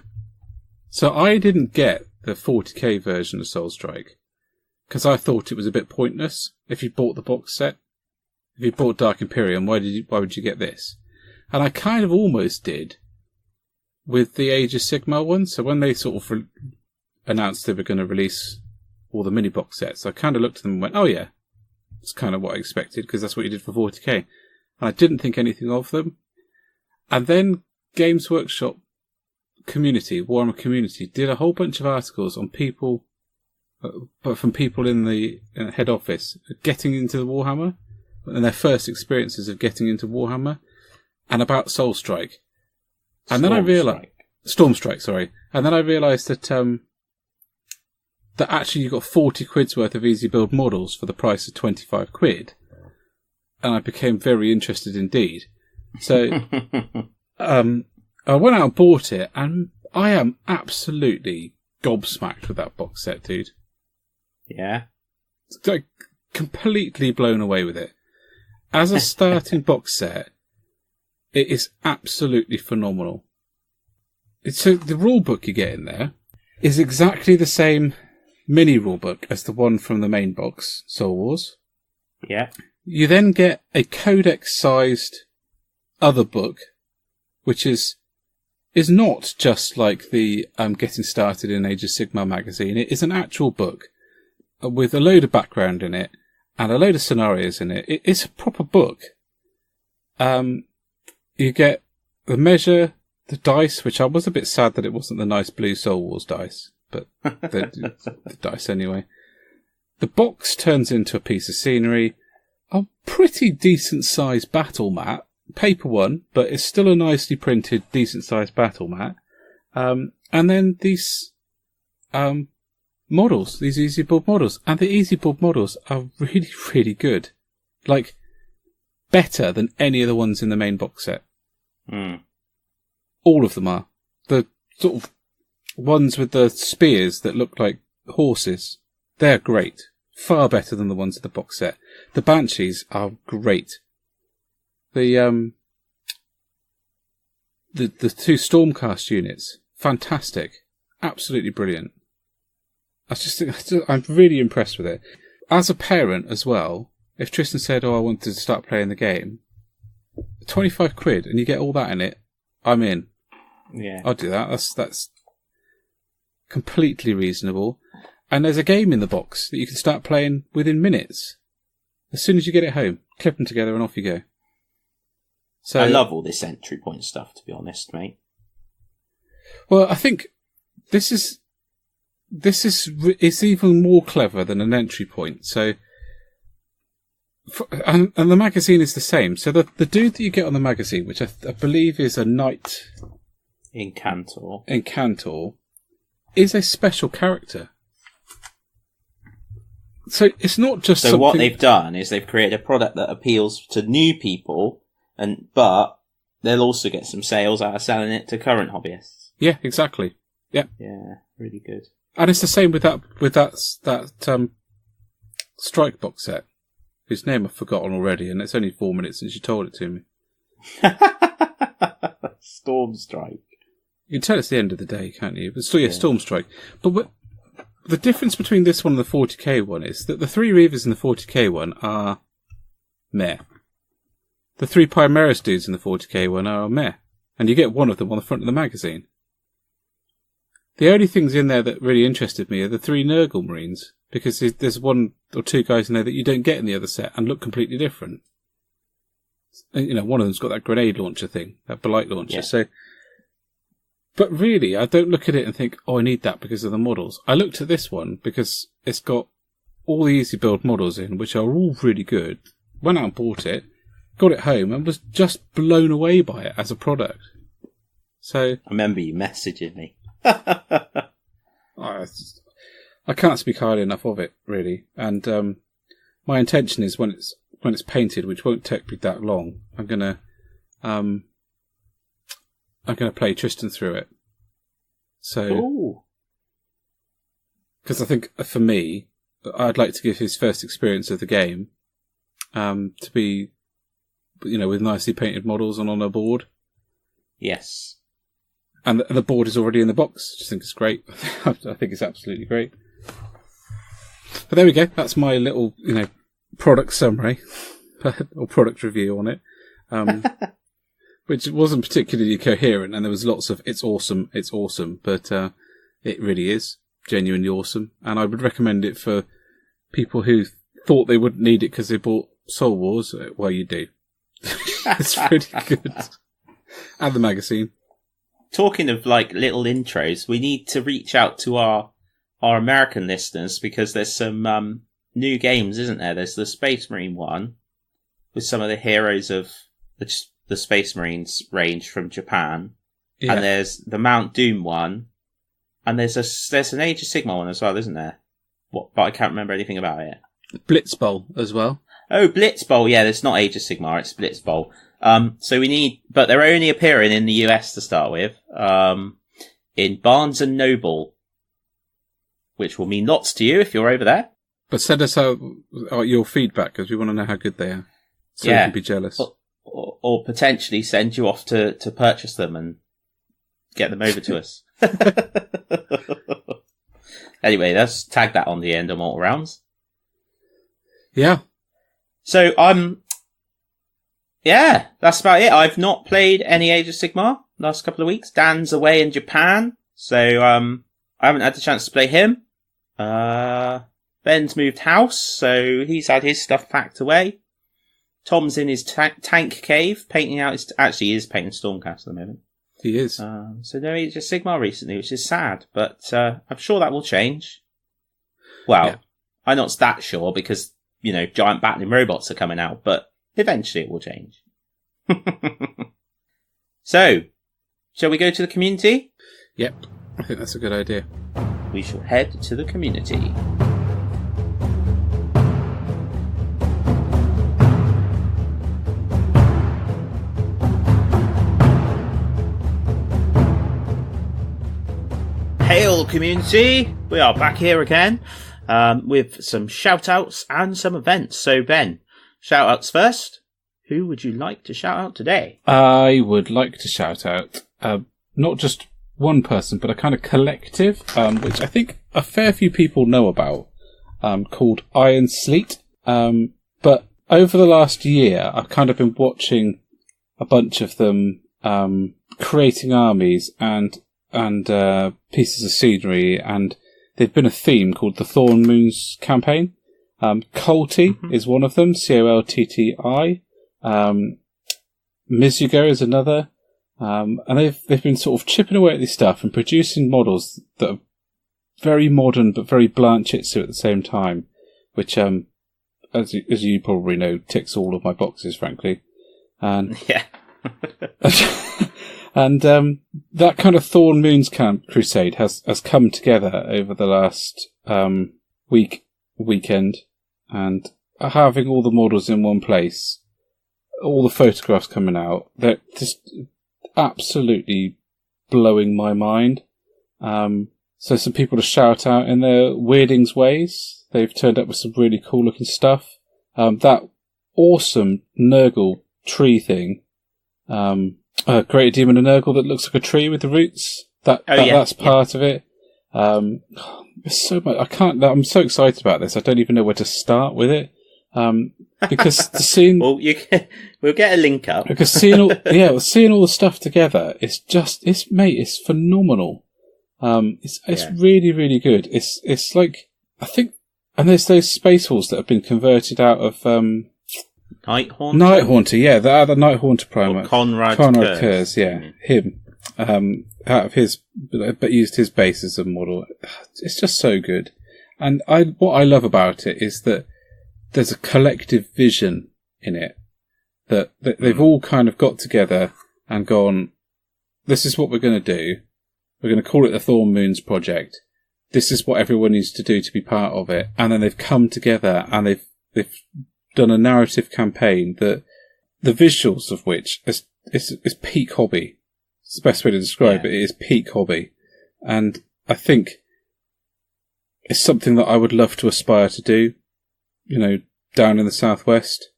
So I didn't get the 40k version of Soulstrike because I thought it was a bit pointless. If you bought the box set, if you bought Dark Imperium, why would you get this? And I kind of almost did with the Age of Sigmar one. So when they sort of announced they were going to release all the mini box sets, I kind of looked at them and went, oh yeah, it's kind of what I expected, because that's what you did for 40k. And I didn't think anything of them. And then Games Workshop community, Warhammer community, did a whole bunch of articles on people, but from people in the head office, getting into the Warhammer, and their first experiences of getting into Warhammer, and about Soulstrike. And then I realised... Stormstrike, sorry. And then I realised that that actually you got 40 quid's worth of easy build models for the price of 25 quid. And I became very interested indeed. So I went out and bought it, and I am absolutely gobsmacked with that box set, dude. Yeah. Like, completely blown away with it. As a starting box set, it is absolutely phenomenal. So the rule book you get in there is exactly the same mini rule book as the one from the main box, Soul Wars. Yeah. You then get a codex-sized other book, which is not just like the Getting Started in Age of Sigmar magazine. It is an actual book with a load of background in it and a load of scenarios in it. It's a proper book. You get the measure, the dice, which I was a bit sad that it wasn't the nice blue Soul Wars dice, but the dice anyway. The box turns into a piece of scenery, a pretty decent sized battle mat, paper one, but it's still a nicely printed, decent sized battle mat. And then these models, these easy build models, and the easy build models are really, really good. Like, better than any of the ones in the main box set. Mm. All of them are. The sort of ones with the spears that look like horses, they're great. Far better than the ones in the box set. The Banshees are great. The two Stormcast units, fantastic. Absolutely brilliant. I'm really impressed with it. As a parent as well, if Tristan said, I wanted to start playing the game, 25 quid and you get all that in it, I'm in. Yeah. I'll do that. That's completely reasonable. And there's a game in the box that you can start playing within minutes. As soon as you get it home, clip them together and off you go. So I love all this entry point stuff, to be honest, mate. Well, I think this is it's even more clever than an entry point. So, and the magazine is the same. So the dude that you get on the magazine, which I believe is a knight in Cantor, is a special character. So it's not just so something... what they've done is they've created a product that appeals to new people, but they'll also get some sales out of selling it to current hobbyists. Yeah, exactly. Yeah. Yeah, really good. And it's the same with that Strike box set, whose name I've forgotten already, and it's only 4 minutes since you told it to me. Stormstrike. You can tell it's the end of the day, can't you? But still, yeah, Stormstrike. But the difference between this one and the 40k one is that the 3 Reavers in the 40k one are meh. The 3 Primaris dudes in the 40k one are meh. And you get one of them on the front of the magazine. The only things in there that really interested me are the 3 Nurgle Marines, because there's 1 or 2 guys in there that you don't get in the other set and look completely different. You know, one of them's got that grenade launcher thing, that Blight launcher. Yeah. So, but really, I don't look at it and think, I need that because of the models. I looked at this one because it's got all the easy build models in, which are all really good. Went out and bought it, got it home, and was just blown away by it as a product. So I remember you messaging me. I can't speak highly enough of it, really. And my intention is when it's painted, which won't take me that long, I'm gonna play Tristan through it. So, because I think for me, I'd like to give his first experience of the game to be, with nicely painted models and on a board. Yes. And the board is already in the box. I just think it's great. I think it's absolutely great. But there we go. That's my little, product summary or product review on it. which wasn't particularly coherent, and there was lots of it's awesome, but it really is genuinely awesome, and I would recommend it for people who thought they wouldn't need it because they bought Soul Wars. Well, you do. It's really good. And the magazine. Talking of like little intros, we need to reach out to our American listeners because there's some new games, isn't there? There's the Space Marine one with some of the heroes of the Space Marines range from Japan, and there's the Mount Doom one, and there's an Age of Sigmar one as well, isn't there? But I can't remember anything about it. Blitzball as well. Oh, Blitzball, yeah, it's not Age of Sigmar, it's Blitzball. So we need, but they're only appearing in the US to start with, in Barnes and Noble, which will mean lots to you if you're over there. But send us your feedback, because we want to know how good they are. So we can be jealous. Or potentially send you off to purchase them and get them over to us. Anyway, let's tag that on the end of Mortal Realms. Yeah. So, yeah, that's about it. I've not played any Age of Sigmar last couple of weeks. Dan's away in Japan, so I haven't had the chance to play him. Ben's moved house, so he's had his stuff packed away. Tom's in his tank cave, painting out he is painting Stormcast at the moment. He is. So no Age of Sigmar recently, which is sad, but I'm sure that will change. Well, yeah. I'm not that sure because, giant battling robots are coming out, but eventually it will change. So, shall we go to the community? Yep, I think that's a good idea. We shall head to the community. Hail, community! We are back here again with some shout-outs and some events. So, Ben, shout-outs first. Who would you like to shout out today? I would like to shout out not just one person, but a kind of collective, which I think a fair few people know about, called Ironsleet. But over the last year, I've kind of been watching a bunch of them creating armies and pieces of scenery, and they've been a theme called the Thorn Moons campaign. Colty is one of them, Coltti. Mizuga is another, and they've been sort of chipping away at this stuff and producing models that are very modern but very Blanchitsu at the same time, which, as you probably know, ticks all of my boxes, frankly. And yeah. And that kind of Thorn Moons crusade has come together over the last weekend, and having all the models in one place, all the photographs coming out, they're just absolutely blowing my mind. So some people to shout out in their Weirdings ways. They've turned up with some really cool looking stuff. That awesome Nurgle tree thing. Create a demon of Nurgle that looks like a tree with the roots. That's part of it. There's so much. I'm so excited about this. I don't even know where to start with it. Because the scene. Well, we'll get a link up. Because seeing all the stuff together, it's phenomenal. It's really, really good. It's like, I think, and there's those Space Halls that have been converted out of, Night Haunter? Night Haunter, yeah, the Night Haunter primer. Conrad Kurz, yeah, him. Out of his, but used his base as a model. It's just so good. And what I love about it is that there's a collective vision in it. That they've all kind of got together and gone, this is what we're going to do. We're going to call it the Thorn Moons Project. This is what everyone needs to do to be part of it. And then they've come together and they've done a narrative campaign that the visuals of which is peak hobby. It's the best way to describe it. It is peak hobby. And I think it's something that I would love to aspire to do, down in the Southwest.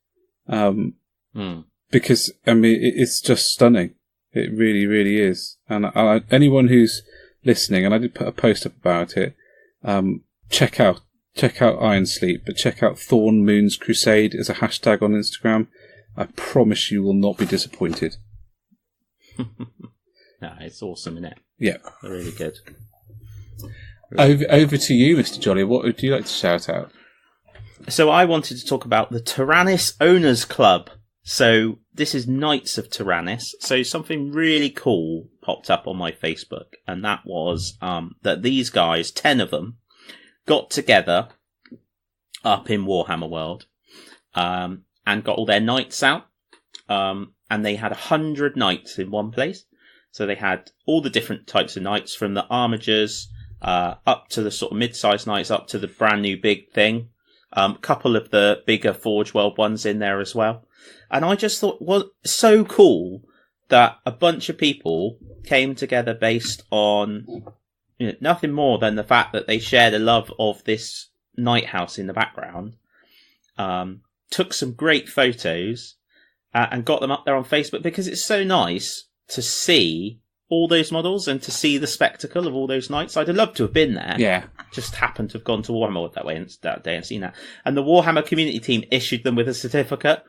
Because, it's just stunning. It really, really is. And anyone who's listening, and I did put a post up about it, check out Ironsleet, but check out Thorn Moons Crusade as a hashtag on Instagram. I promise you will not be disappointed. No, it's awesome, isn't it? Yeah. They're really good. Over to you, Mr. Jolly. What would you like to shout out? So I wanted to talk about the Taranis Owners Club. So this is Knights of Taranis. So something really cool popped up on my Facebook, and that was that these guys, 10 of them, got together up in Warhammer World and got all their knights out. And they had 100 knights in one place. So they had all the different types of knights, from the armigers up to the sort of mid-sized knights, up to the brand new big thing. A couple of the bigger Forge World ones in there as well. And I just thought, well, so cool that a bunch of people came together based on nothing more than the fact that they shared a love of this night house in the background. Took some great photos and got them up there on Facebook, because it's so nice to see all those models and to see the spectacle of all those knights. I'd have loved to have been there. Yeah. Just happened to have gone to Warhammer that day and seen that. And the Warhammer community team issued them with a certificate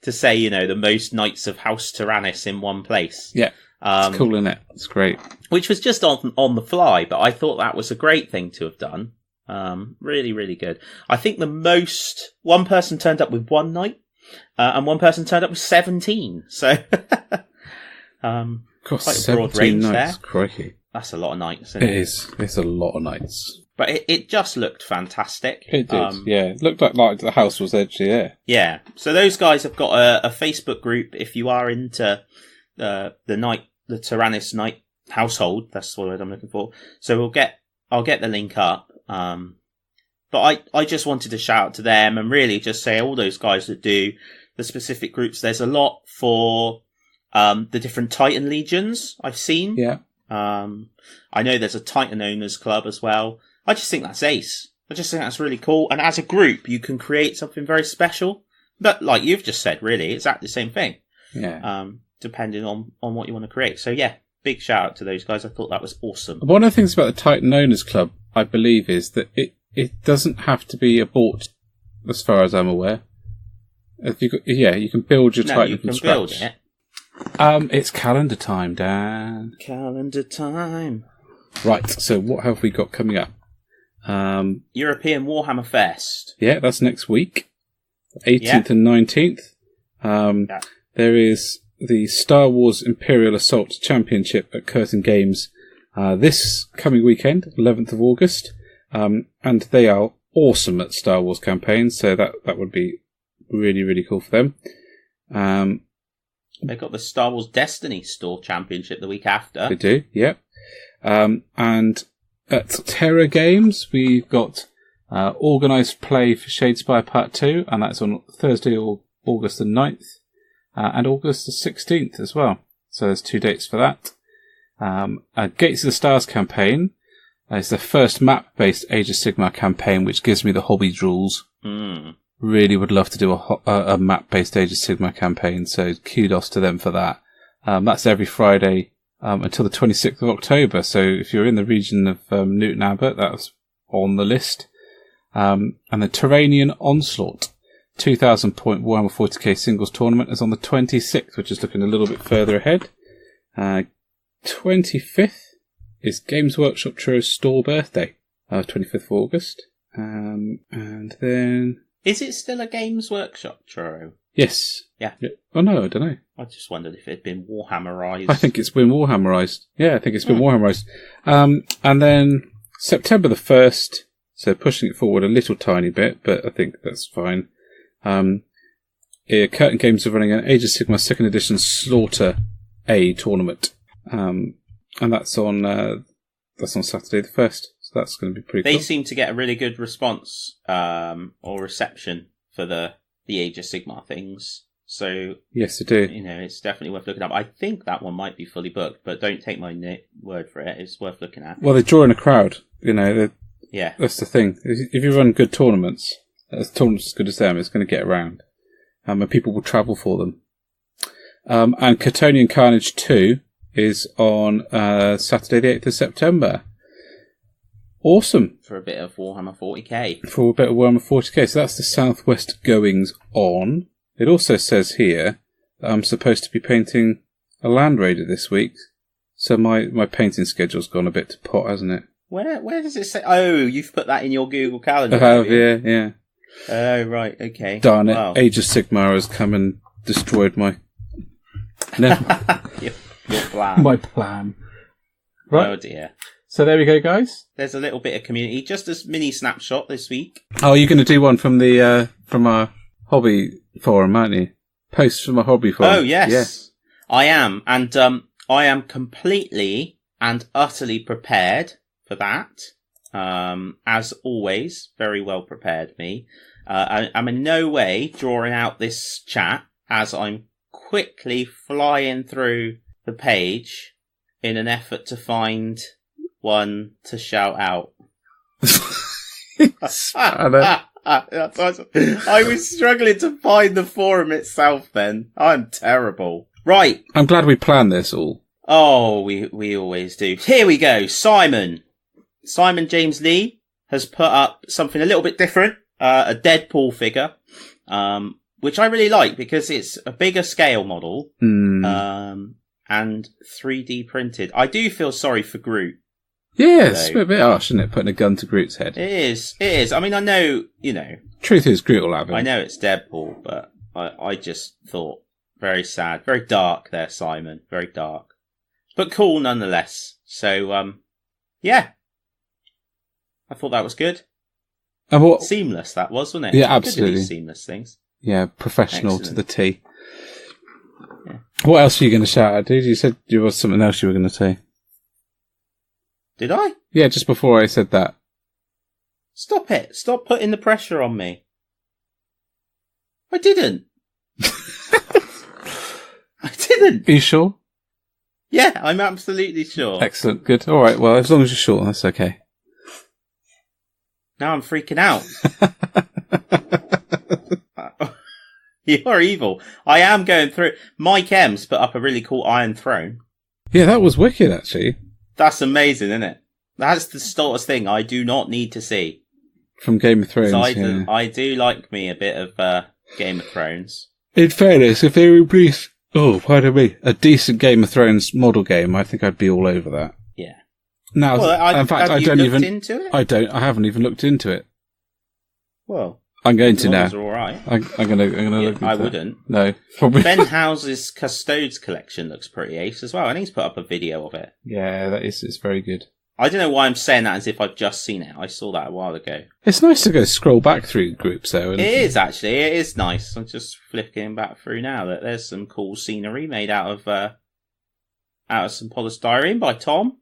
to say, the most knights of House Taranis in one place. Yeah. It's cool, isn't it? It's great. Which was just on the fly, but I thought that was a great thing to have done. Really, really good. I think one person turned up with one knight, and one person turned up with 17. So, Gosh, quite a broad range nights. there. Crikey. That's a lot of knights, isn't it? It is. It's a lot of nights. But it just looked fantastic. It did, yeah. It looked like the house was actually there. Yeah. So those guys have got a Facebook group if you are into the Taranis Night household. That's the word I'm looking for. So I'll get the link up. But I just wanted to shout out to them and really just say all those guys that do the specific groups. There's a lot for the different Titan legions I've seen. Yeah. I know there's a Titan Owners Club as well. I just think that's ace. I just think that's really cool. And as a group, you can create something very special. But like you've just said, really, it's exactly the same thing. Yeah. Depending on what you want to create. So yeah, big shout out to those guys. I thought that was awesome. One of the things about the Titan Owners Club, I believe, is that it doesn't have to be bought, as far as I'm aware. You can build your Titan from scratch. Build it. It's calendar time, Dan. Calendar time. Right, so what have we got coming up? European Warhammer Fest. Yeah, that's next week. 18th and 19th. There is the Star Wars Imperial Assault Championship at Curtain Games this coming weekend, 11th of August. And they are awesome at Star Wars campaigns, so that would be really, really cool for them. They've got the Star Wars Destiny Store Championship the week after. They do, yep. And at Terra Games, we've got organised play for Shadespire Part 2, and that's on Thursday, August the 9th, and August the 16th as well. So there's 2 dates for that. Gates of the Stars campaign is the first map-based Age of Sigmar campaign, which gives me the hobby drools. Really would love to do a map-based Age of Sigmar campaign, so kudos to them for that. That's every Friday until the 26th of October, so if you're in the region of Newton Abbot, that's on the list. And the Terranian Onslaught 2,000 point Warhammer 40k singles tournament is on the 26th, which is looking a little bit further ahead. 25th is Games Workshop Churo's store birthday, 25th of August. And then... Is it still a Games Workshop Churro? Yes. Yeah. Oh no, I don't know. I just wondered if it had been Warhammerized. I think it's been Warhammerized. Yeah, I think it's been Warhammerized. And then September the 1st, so pushing it forward a little tiny bit, but I think that's fine. Curtain Games are running an Age of Sigmar 2nd edition Slaughter A tournament. And that's on Saturday the 1st. So that's going to be pretty cool. They seem to get a really good response or reception for the Age of Sigmar things. So yes, they do. It's definitely worth looking up. I think that one might be fully booked, but don't take my word for it. It's worth looking at. Well, they're drawing a crowd. Yeah, that's the thing. If you run good tournaments, tournaments as good as them, it's going to get around, and people will travel for them. And Catonian Carnage 2 is on Saturday the 8th of September. Awesome. For a bit of Warhammer 40k. For a bit of Warhammer 40k. So that's the Southwest goings on. It also says here that I'm supposed to be painting a Land Raider this week, so my painting schedule's gone a bit to pot, hasn't it? Where does it say? Oh, you've put that in your Google Calendar. I have, yeah. Oh, right, okay. Darn it. Wow. Age of Sigmar has come and destroyed my... Never your plan. My plan. Right. Oh, dear. So there we go, guys. There's a little bit of community. Just a mini snapshot this week. Oh, you're going to do one from the from our hobby forum, aren't you? Posts from our hobby forum. Oh, yes. Yeah. I am. And I am completely and utterly prepared for that. As always, very well prepared, me. I'm in no way drawing out this chat as I'm quickly flying through the page in an effort to find one to shout out. I was struggling to find the forum itself then. I'm terrible. Right. I'm glad we planned this all. Oh, we always do. Here we go. Simon James Lee has put up something a little bit different. A Deadpool figure. Which I really like because it's a bigger scale model. And 3D printed. I do feel sorry for Groot. Yeah, it's a bit harsh, isn't it? Putting a gun to Groot's head. It is. I mean, I know, Truth is, Groot will have him. I know it's Deadpool, but I just thought very sad. Very dark there, Simon. Very dark. But cool nonetheless. So, yeah. I thought that was good. And what? Seamless that was, wasn't it? Yeah, absolutely. Seamless things. Yeah, professional Excellent. to the T. Yeah. What else were you going to shout out, dude? You said there was something else you were going to say. Did I? Yeah, just before I said that. Stop it. Stop putting the pressure on me. I didn't. I didn't. Are you sure? Yeah, I'm absolutely sure. Excellent, good. All right, well, as long as you're sure, that's okay. Now I'm freaking out. You're evil. I am going through. Mike M's put up a really cool Iron Throne. Yeah, that was wicked, actually. That's amazing, isn't it? That's the sort of thing I do not need to see. From Game of Thrones, I do like me a bit of Game of Thrones. In fairness, if they release, a decent Game of Thrones model game, I think I'd be all over that. Yeah. Now, in fact, I don't even. Into it? I haven't even looked into it. Well, I'm going to now. All right. I'm going to look into I that. wouldn't. No, probably. Ben House's Custodes collection looks pretty ace as well. And he's put up a video of it. Yeah, it's very good. I don't know why I'm saying that as if I've just seen it. I saw that a while ago. It's nice to go scroll back through groups, though. It is, actually. It is nice. I'm just flicking back through now that there's some cool scenery made out of some polystyrene by Tom.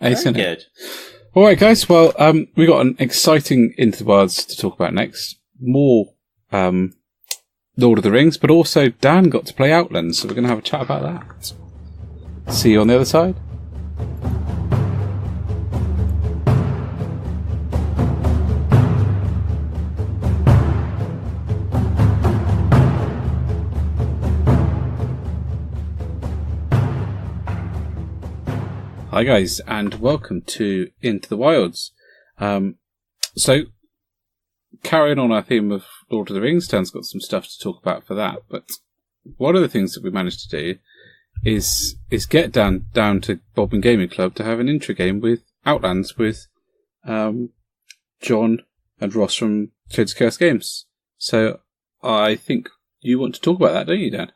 Very good. All right, guys. Well, we got an exciting Into the Wilds to talk about next. More Lord of the Rings, but also Dan got to play Outlands, so we're going to have a chat about that. See you on the other side. Hi guys, and welcome to Into the Wilds. So, carrying on our theme of Lord of the Rings, Dan's got some stuff to talk about for that, but one of the things that we managed to do is get down to Bob and Gaming Club to have an intro game with Outlands with John and Ross from Kids Curse Games. So I think you want to talk about that, don't you, Dan?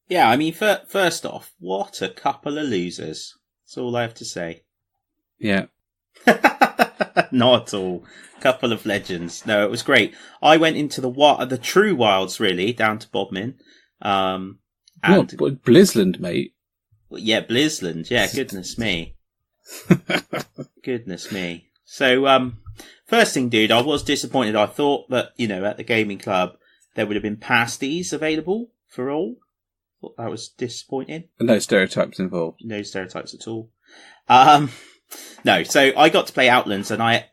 Yeah, I mean, first off, what a couple of losers. That's all I have to say. Yeah. Not at all. Couple of legends. No, it was great. I went into the true wilds, really, down to Bodmin. Blizzland, mate. Yeah, Blizzland. Yeah, goodness me. Goodness me. So, first thing, dude, I was disappointed. I thought that, at the gaming club, there would have been pasties available for all. Thought that was disappointing. No stereotypes involved. No stereotypes at all. No, so I got to play Outlands, and I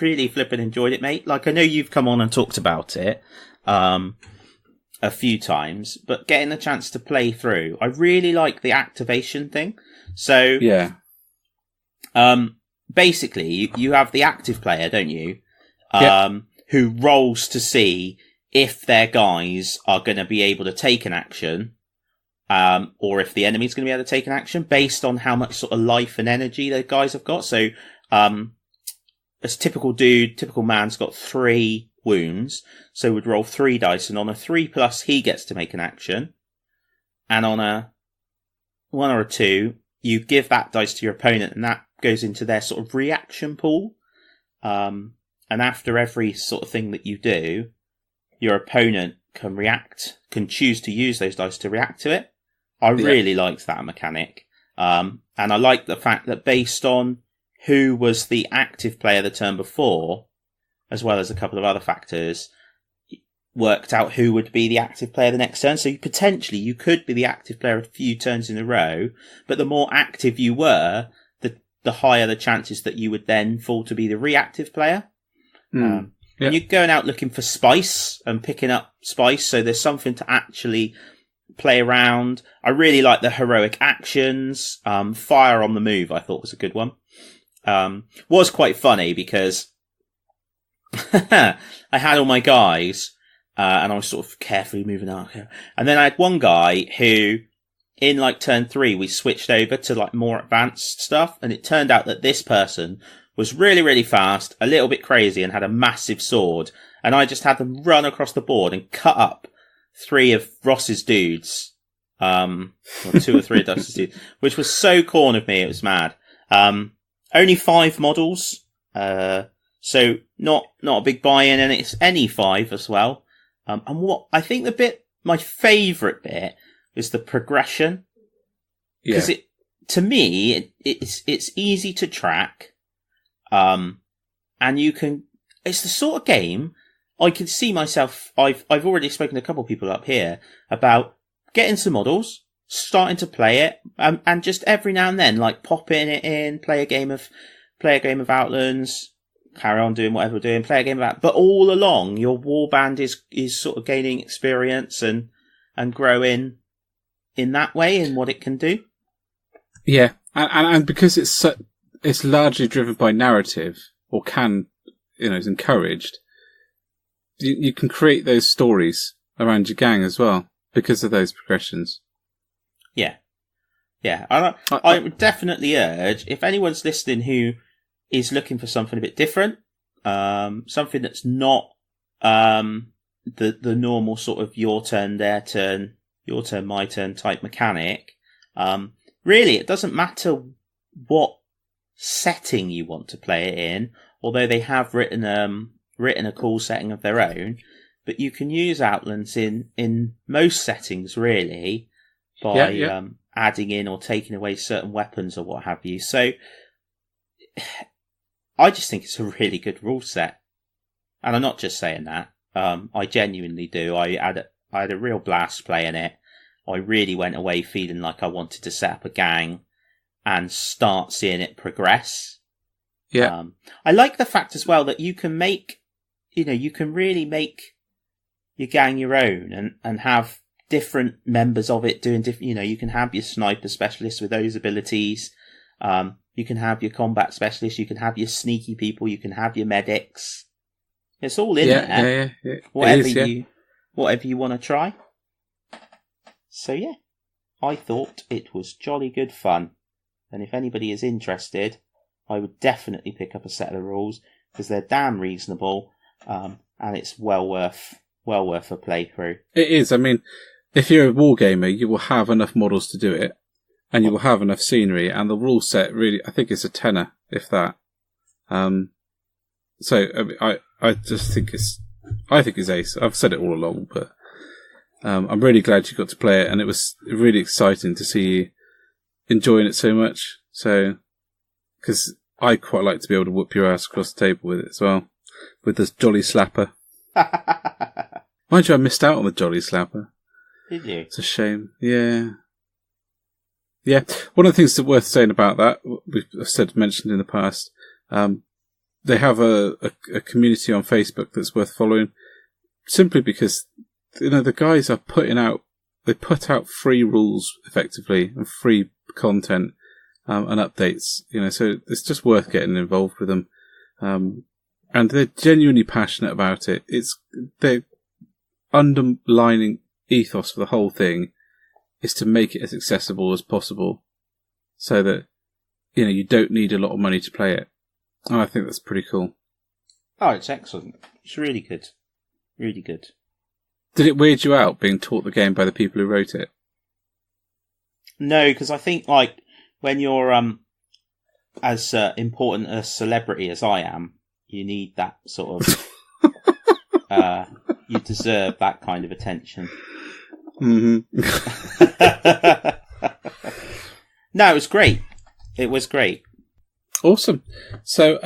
really flippin' enjoyed it, mate. Like, I know you've come on and talked about it a few times, but getting a chance to play through, I really like the activation thing. So, yeah. Basically, you have the active player, don't you? Yep. Who rolls to see if their guys are going to be able to take an action, or if the enemy's going to be able to take an action based on how much sort of life and energy the guys have got. So, this typical man's got 3 wounds, so would roll 3 dice, and on a 3+, he gets to make an action. And on a 1 or a 2, you give that dice to your opponent, and that goes into their sort of reaction pool. And after every sort of thing that you do, your opponent can choose to use those dice to react to it. I really liked that mechanic. And I like the fact that based on who was the active player the turn before, as well as a couple of other factors, worked out who would be the active player the next turn. So you could be the active player a few turns in a row, but the more active you were, the higher the chances that you would then fall to be the reactive player. And you're going out looking for spice and picking up spice, so there's something to actually play around. I really like the heroic actions. Fire on the move, I thought was a good one. Was quite funny because I had all my guys, and I was sort of carefully moving out here. And then I had one guy who, in like turn 3, we switched over to like more advanced stuff, and it turned out that this person was really, really fast, a little bit crazy, and had a massive sword. And I just had them run across the board and cut up 3 of Ross's dudes, or 2 or 3 of Ross's dudes, which was so corn of me, it was mad. Only 5 models, so not a big buy-in, and it's any 5 as well. And what I think my favourite bit is the progression, because to me it's easy to track, and it's the sort of game I can see myself. I've already spoken to a couple of people up here about getting some models, starting to play it, and just every now and then, like popping it in, play a game of Outlands, carry on doing whatever we're doing, play a game of that. But all along, your warband is sort of gaining experience and growing in that way in what it can do. Yeah, and because it's largely driven by narrative, or is encouraged. You can create those stories around your gang as well because of those progressions. Yeah. I would definitely urge, if anyone's listening who is looking for something a bit different, something that's not the normal sort of your turn, their turn, your turn, my turn type mechanic. Really, it doesn't matter what setting you want to play it in, although they have written a cool setting of their own, but you can use Outlands in most settings, really, by adding in or taking away certain weapons or what have you. So I just think it's a really good rule set. And I'm not just saying that. I genuinely do. I had a real blast playing it. I really went away feeling like I wanted to set up a gang and start seeing it progress. Yeah. I like the fact as well that you can really make your gang your own and have different members of it doing different, you can have your sniper specialist with those abilities. You can have your combat specialist. You can have your sneaky people. You can have your medics. It's all in there. Yeah. Whatever you want to try. So yeah, I thought it was jolly good fun. And if anybody is interested, I would definitely pick up a set of the rules because they're damn reasonable, and it's well worth a playthrough. It is. I mean, if you're a wargamer, you will have enough models to do it, and you will have enough scenery, and the rule set really, I think it's a tenner, if that. So I just think it's ace. I've said it all along, but I'm really glad you got to play it, and it was really exciting to see you enjoying it so much. So, because I quite like to be able to whoop your ass across the table with it as well, with this Jolly Slapper. Mind you, I missed out on the Jolly Slapper. Did you? It's a shame. Yeah. One of the things that's worth saying about that, we've mentioned in the past, they have a community on Facebook that's worth following, simply because the guys are they put out free rules effectively and free content and updates. So it's just worth getting involved with them, and they're genuinely passionate about it. underlining ethos for the whole thing is to make it as accessible as possible, so that you don't need a lot of money to play it. And I think that's pretty cool. Oh, it's excellent. It's really good. Really good. Did it weird you out being taught the game by the people who wrote it? No, because I think when you're as important a celebrity as I am, you need that sort of. You deserve that kind of attention. Mm-hmm. No, it was great. It was great. Awesome. So,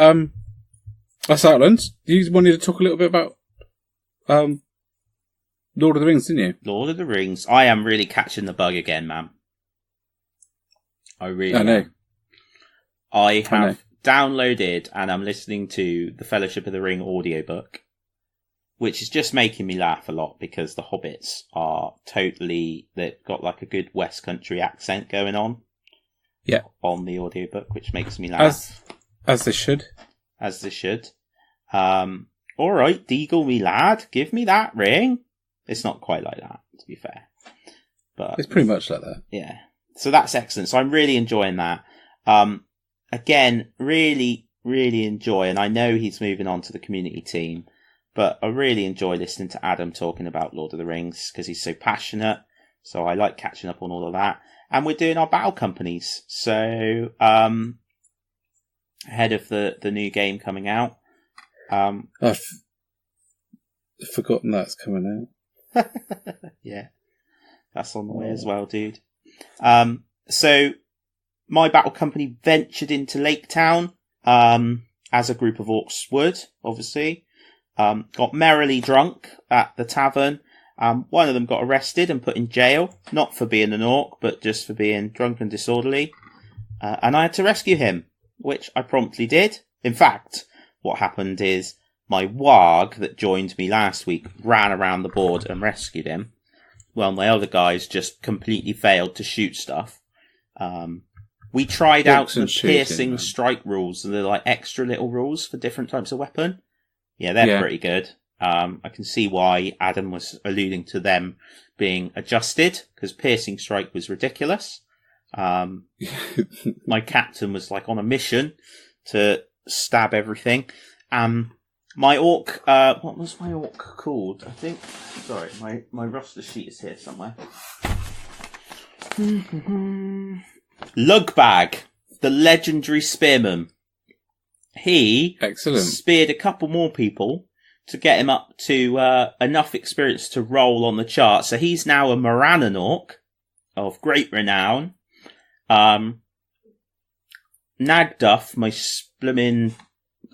that's Outlands. You wanted to talk a little bit about Lord of the Rings, didn't you? Lord of the Rings. I am really catching the bug again, man. I know. am. I have downloaded and I'm listening to the Fellowship of the Ring audiobook, which is just making me laugh a lot because the hobbits are they've got like a good West Country accent going on. Yeah. On the audiobook, which makes me laugh. As they should. As they should. Alright, Deagle me lad, give me that ring. It's not quite like that, to be fair. But it's pretty much like that. Yeah. So that's excellent. So I'm really enjoying that. Again, really, really enjoy, and I know he's moving on to the community team, but I really enjoy listening to Adam talking about Lord of the Rings because he's so passionate. So I like catching up on all of that. And we're doing our battle companies. So, ahead of the new game coming out. I've forgotten that's coming out. Yeah. That's on the way as well, dude. So my battle company ventured into Laketown, as a group of orcs would, obviously. Got merrily drunk at the tavern. One of them got arrested and put in jail, not for being an orc, but just for being drunk and disorderly. And I had to rescue him, which I promptly did. In fact, what happened is my warg that joined me last week ran around the board and rescued him. Well, my other guys just completely failed to shoot stuff. We tried out the piercing strike rules, and they're like extra little rules for different types of weapon. Yeah, they're pretty good. I can see why Adam was alluding to them being adjusted, because piercing strike was ridiculous. My captain was like on a mission to stab everything. My orc, what was my orc called? I think, sorry, my roster sheet is here somewhere. Lugbag, the legendary spearman. He speared a couple more people to get him up to enough experience to roll on the chart. So he's now a Morannon orc of great renown. Nagduff, my splimmin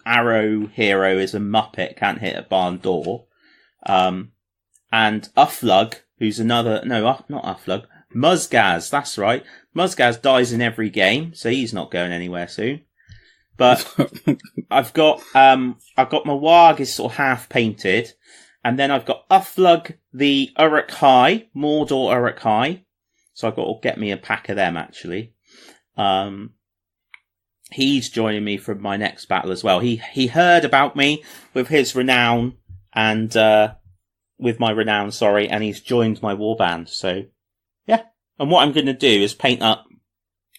arrow hero, is a muppet, can't hit a barn door. And Ufflug, who's another, not Ufflug, Muzgaz, that's right. Muzgaz dies in every game, so he's not going anywhere soon. But I've got my warg is sort of half painted, and then I've got Ufflug the Uruk-hai, Mordor Uruk-hai. So I've got to get me a pack of them actually. He's joining me for my next battle as well. He heard about me with his renown and with my renown, and he's joined my warband. So yeah, and what I'm going to do is paint up.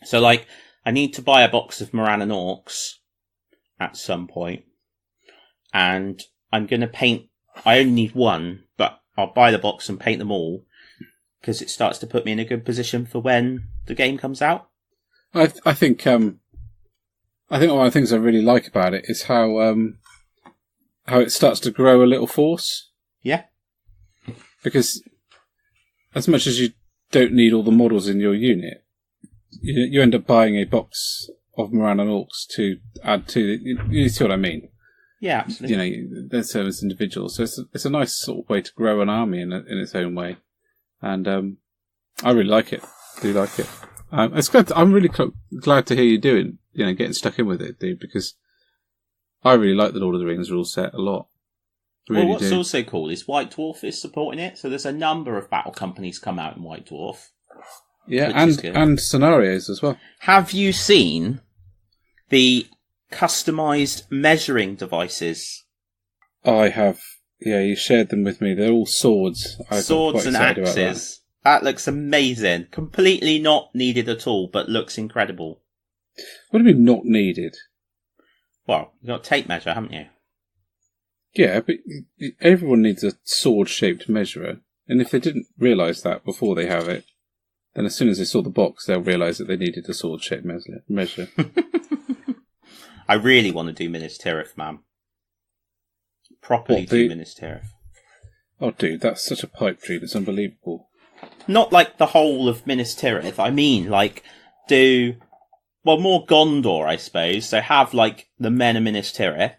So like, I need to buy a box of Morannon orcs at some point, and I'm going to paint. I only need one, but I'll buy the box and paint them all because it starts to put me in a good position for when the game comes out. I think one of the things I really like about it is how it starts to grow a little force. Yeah. Because as much as you don't need all the models in your unit, you end up buying a box of Morannon orcs to add to it. You see what I mean? Yeah, absolutely. They're serve as individuals, so it's a nice sort of way to grow an army in its own way, and I really like it. I do like it. It's glad. I'm really glad to hear you doing. Getting stuck in with it, dude, because I really like the Lord of the Rings rule set a lot. Really what's also cool is White Dwarf is supporting it, so there's a number of battle companies come out in White Dwarf. Yeah, and scenarios as well. Have you seen the customized measuring devices? I have Yeah, you shared them with me. They're all swords. Swords and axes. That looks amazing. Completely not needed at all, but looks incredible. What do you mean not needed? Well, you've got a tape measure, haven't you? Yeah, but everyone needs a sword-shaped measurer. And if they didn't realise that before they have it, then as soon as they saw the box, they'll realise that they needed a sword-shaped measure. I really want to do Minas Tirith, man. Properly do Minas Tirith. Oh, dude, that's such a pipe dream. It's unbelievable. Not like the whole of Minas Tirith. I mean, like, more Gondor, I suppose. So have, like, the men of Minas Tirith.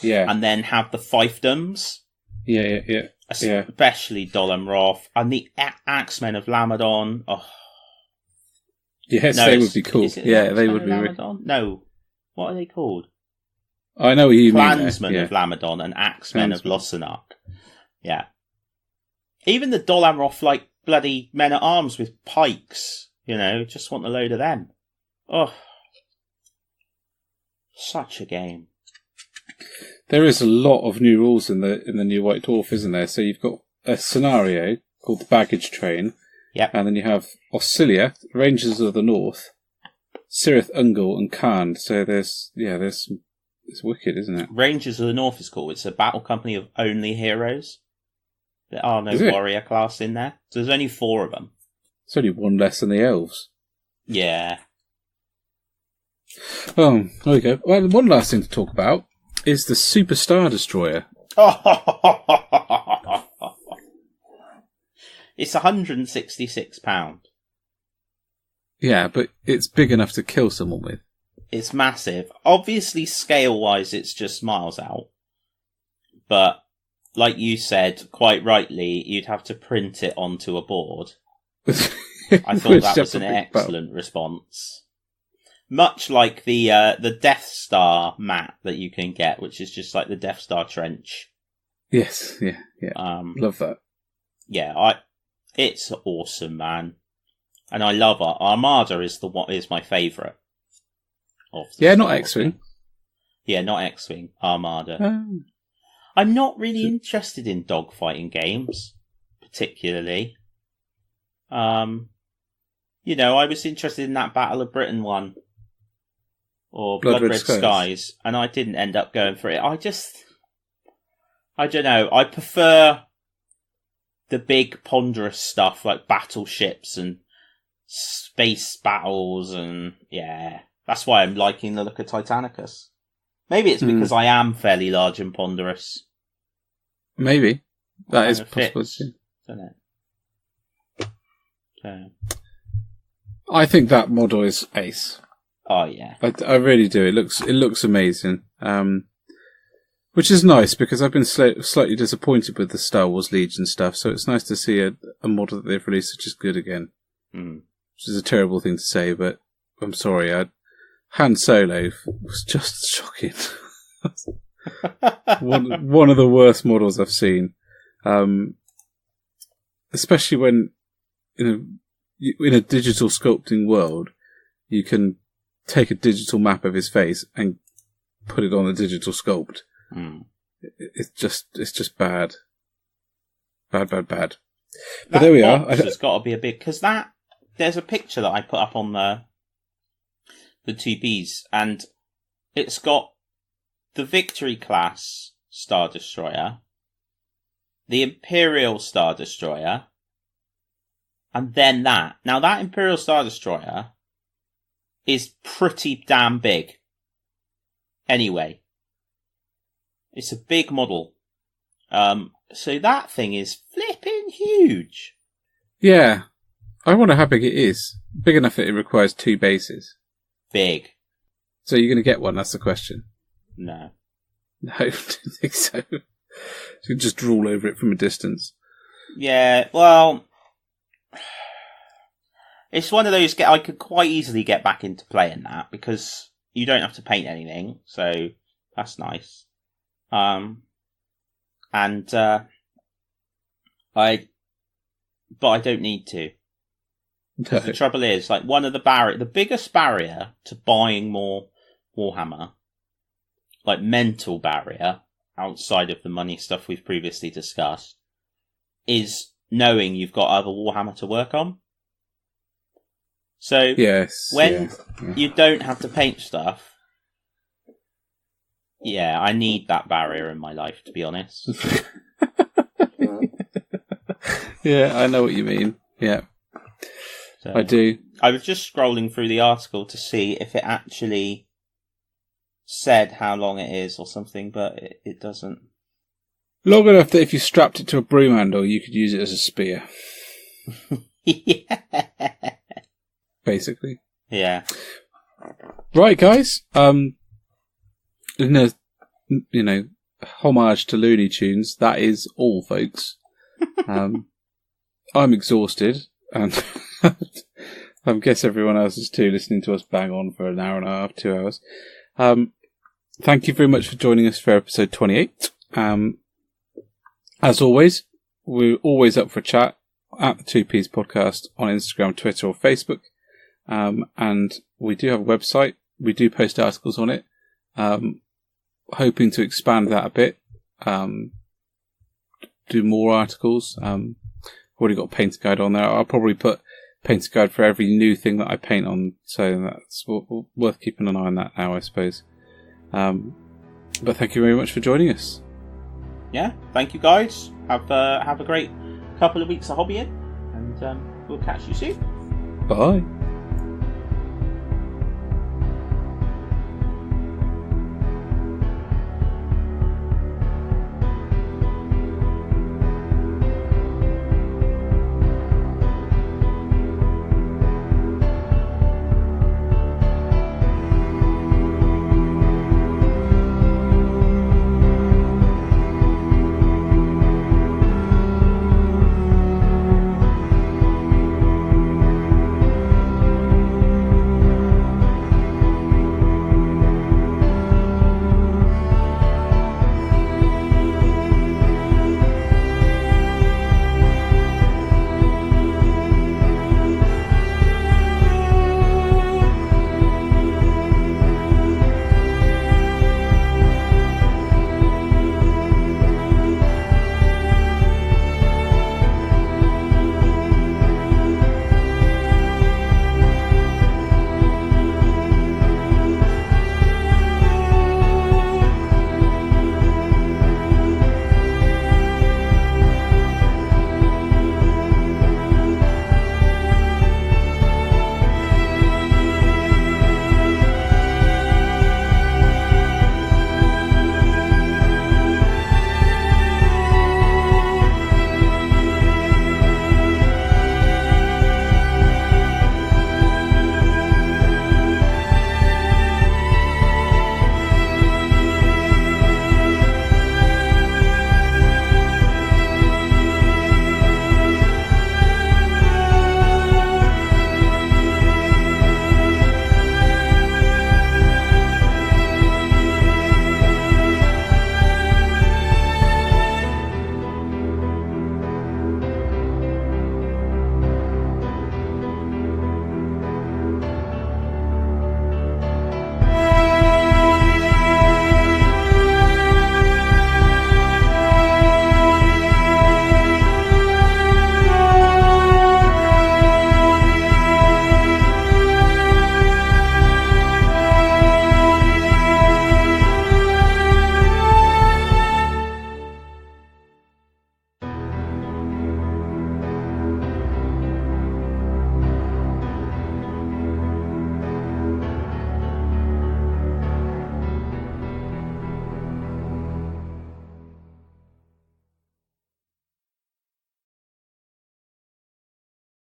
Yeah. And then have the fiefdoms. Yeah. Especially Dol Amroth. And the Axemen of Lamadon. Oh. Yes, they would be cool. Yeah, they would be. No. What are they called? I know what you mean. Clansmen of Lamadon and Axemen of Lossarnoch. Yeah. Even the Dol Amroth, like, bloody men-at-arms with pikes. You know, just want a load of them. Oh. Such a game. There is a lot of new rules in the new White Dwarf, isn't there? So you've got a scenario called the Baggage Train. Yep. And then you have Auxilia, Rangers of the North, Cirith Ungol, and Khand. So there's it's wicked, isn't it? Rangers of the North is cool. It's a battle company of only heroes. There are no warrior class in there. So there's only 4 of them. It's only one less than the elves. Yeah. Oh, there we go. Well, one last thing to talk about is the Super Star Destroyer. It's £166. Yeah, but it's big enough to kill someone with. It's massive. Obviously, scale-wise, it's just miles out. But, like you said, quite rightly, you'd have to print it onto a board. I thought that was an excellent response. Much like the Death Star map that you can get, which is just like the Death Star trench. Yes, yeah. Love that. Yeah, it's awesome, man. And I love it. Armada is my favourite. Yeah, not X-Wing. Yeah, not X-Wing. Armada. I'm not really interested in dogfighting games, particularly. You know, I was interested in that Battle of Britain one. Or Blood Red Skies. And I didn't end up going for it. I don't know. I prefer the big ponderous stuff like battleships and space battles and yeah. That's why I'm liking the look of Titanicus. Maybe it's because I am fairly large and ponderous. Maybe. That is possible. Isn't it? So. I think that model is ace. Oh yeah. I really do. It looks amazing. Which is nice because I've been slightly disappointed with the Star Wars Legion stuff, so it's nice to see a model that they've released which is good again. Which is a terrible thing to say, but I'm sorry. Han Solo was just shocking. one of the worst models I've seen. Especially when in a digital sculpting world, you can take a digital map of his face and put it on a digital sculpt. It's just bad. Bad. But there we are. There's got to be a big, because there's a picture that I put up on the 2P's, and it's got the Victory class Star Destroyer, the Imperial Star Destroyer, and then that. Now that Imperial Star Destroyer is pretty damn big. Anyway, it's a big model. So that thing is flipping huge. Yeah. I wonder how big it is. Big enough that it requires 2 bases. Big. So you're going to get one, that's the question. No. No, I don't think so. You can just drool over it from a distance. Yeah, well, it's one of those, I could quite easily get back into playing that, because you don't have to paint anything, so that's nice. But I don't need to. No. The trouble is, like, the biggest barrier to buying more Warhammer, like mental barrier, outside of the money stuff we've previously discussed, is knowing you've got other Warhammer to work on. So when you don't have to paint stuff, I need that barrier in my life, to be honest. Yeah, I know what you mean. Yeah, so, I do. I was just scrolling through the article to see if it actually said how long it is or something, but it doesn't. Long enough that if you strapped it to a broom handle, you could use it as a spear. Yeah. Basically. Yeah. Right, guys. In a, homage to Looney Tunes, that is all, folks. I'm exhausted, and I guess everyone else is too, listening to us bang on for an hour and a half, 2 hours. Thank you very much for joining us for episode 28. As always, we're always up for a chat at the 2P's podcast on Instagram, Twitter, or Facebook. And we do have a website. We do post articles on it. Hoping to expand that a bit. Do more articles. Already got a painter guide on there. I'll probably put painter guide for every new thing that I paint on. So that's worth keeping an eye on that now, I suppose. But thank you very much for joining us. Yeah, thank you guys. Have a great couple of weeks of hobbying, and we'll catch you soon. Bye.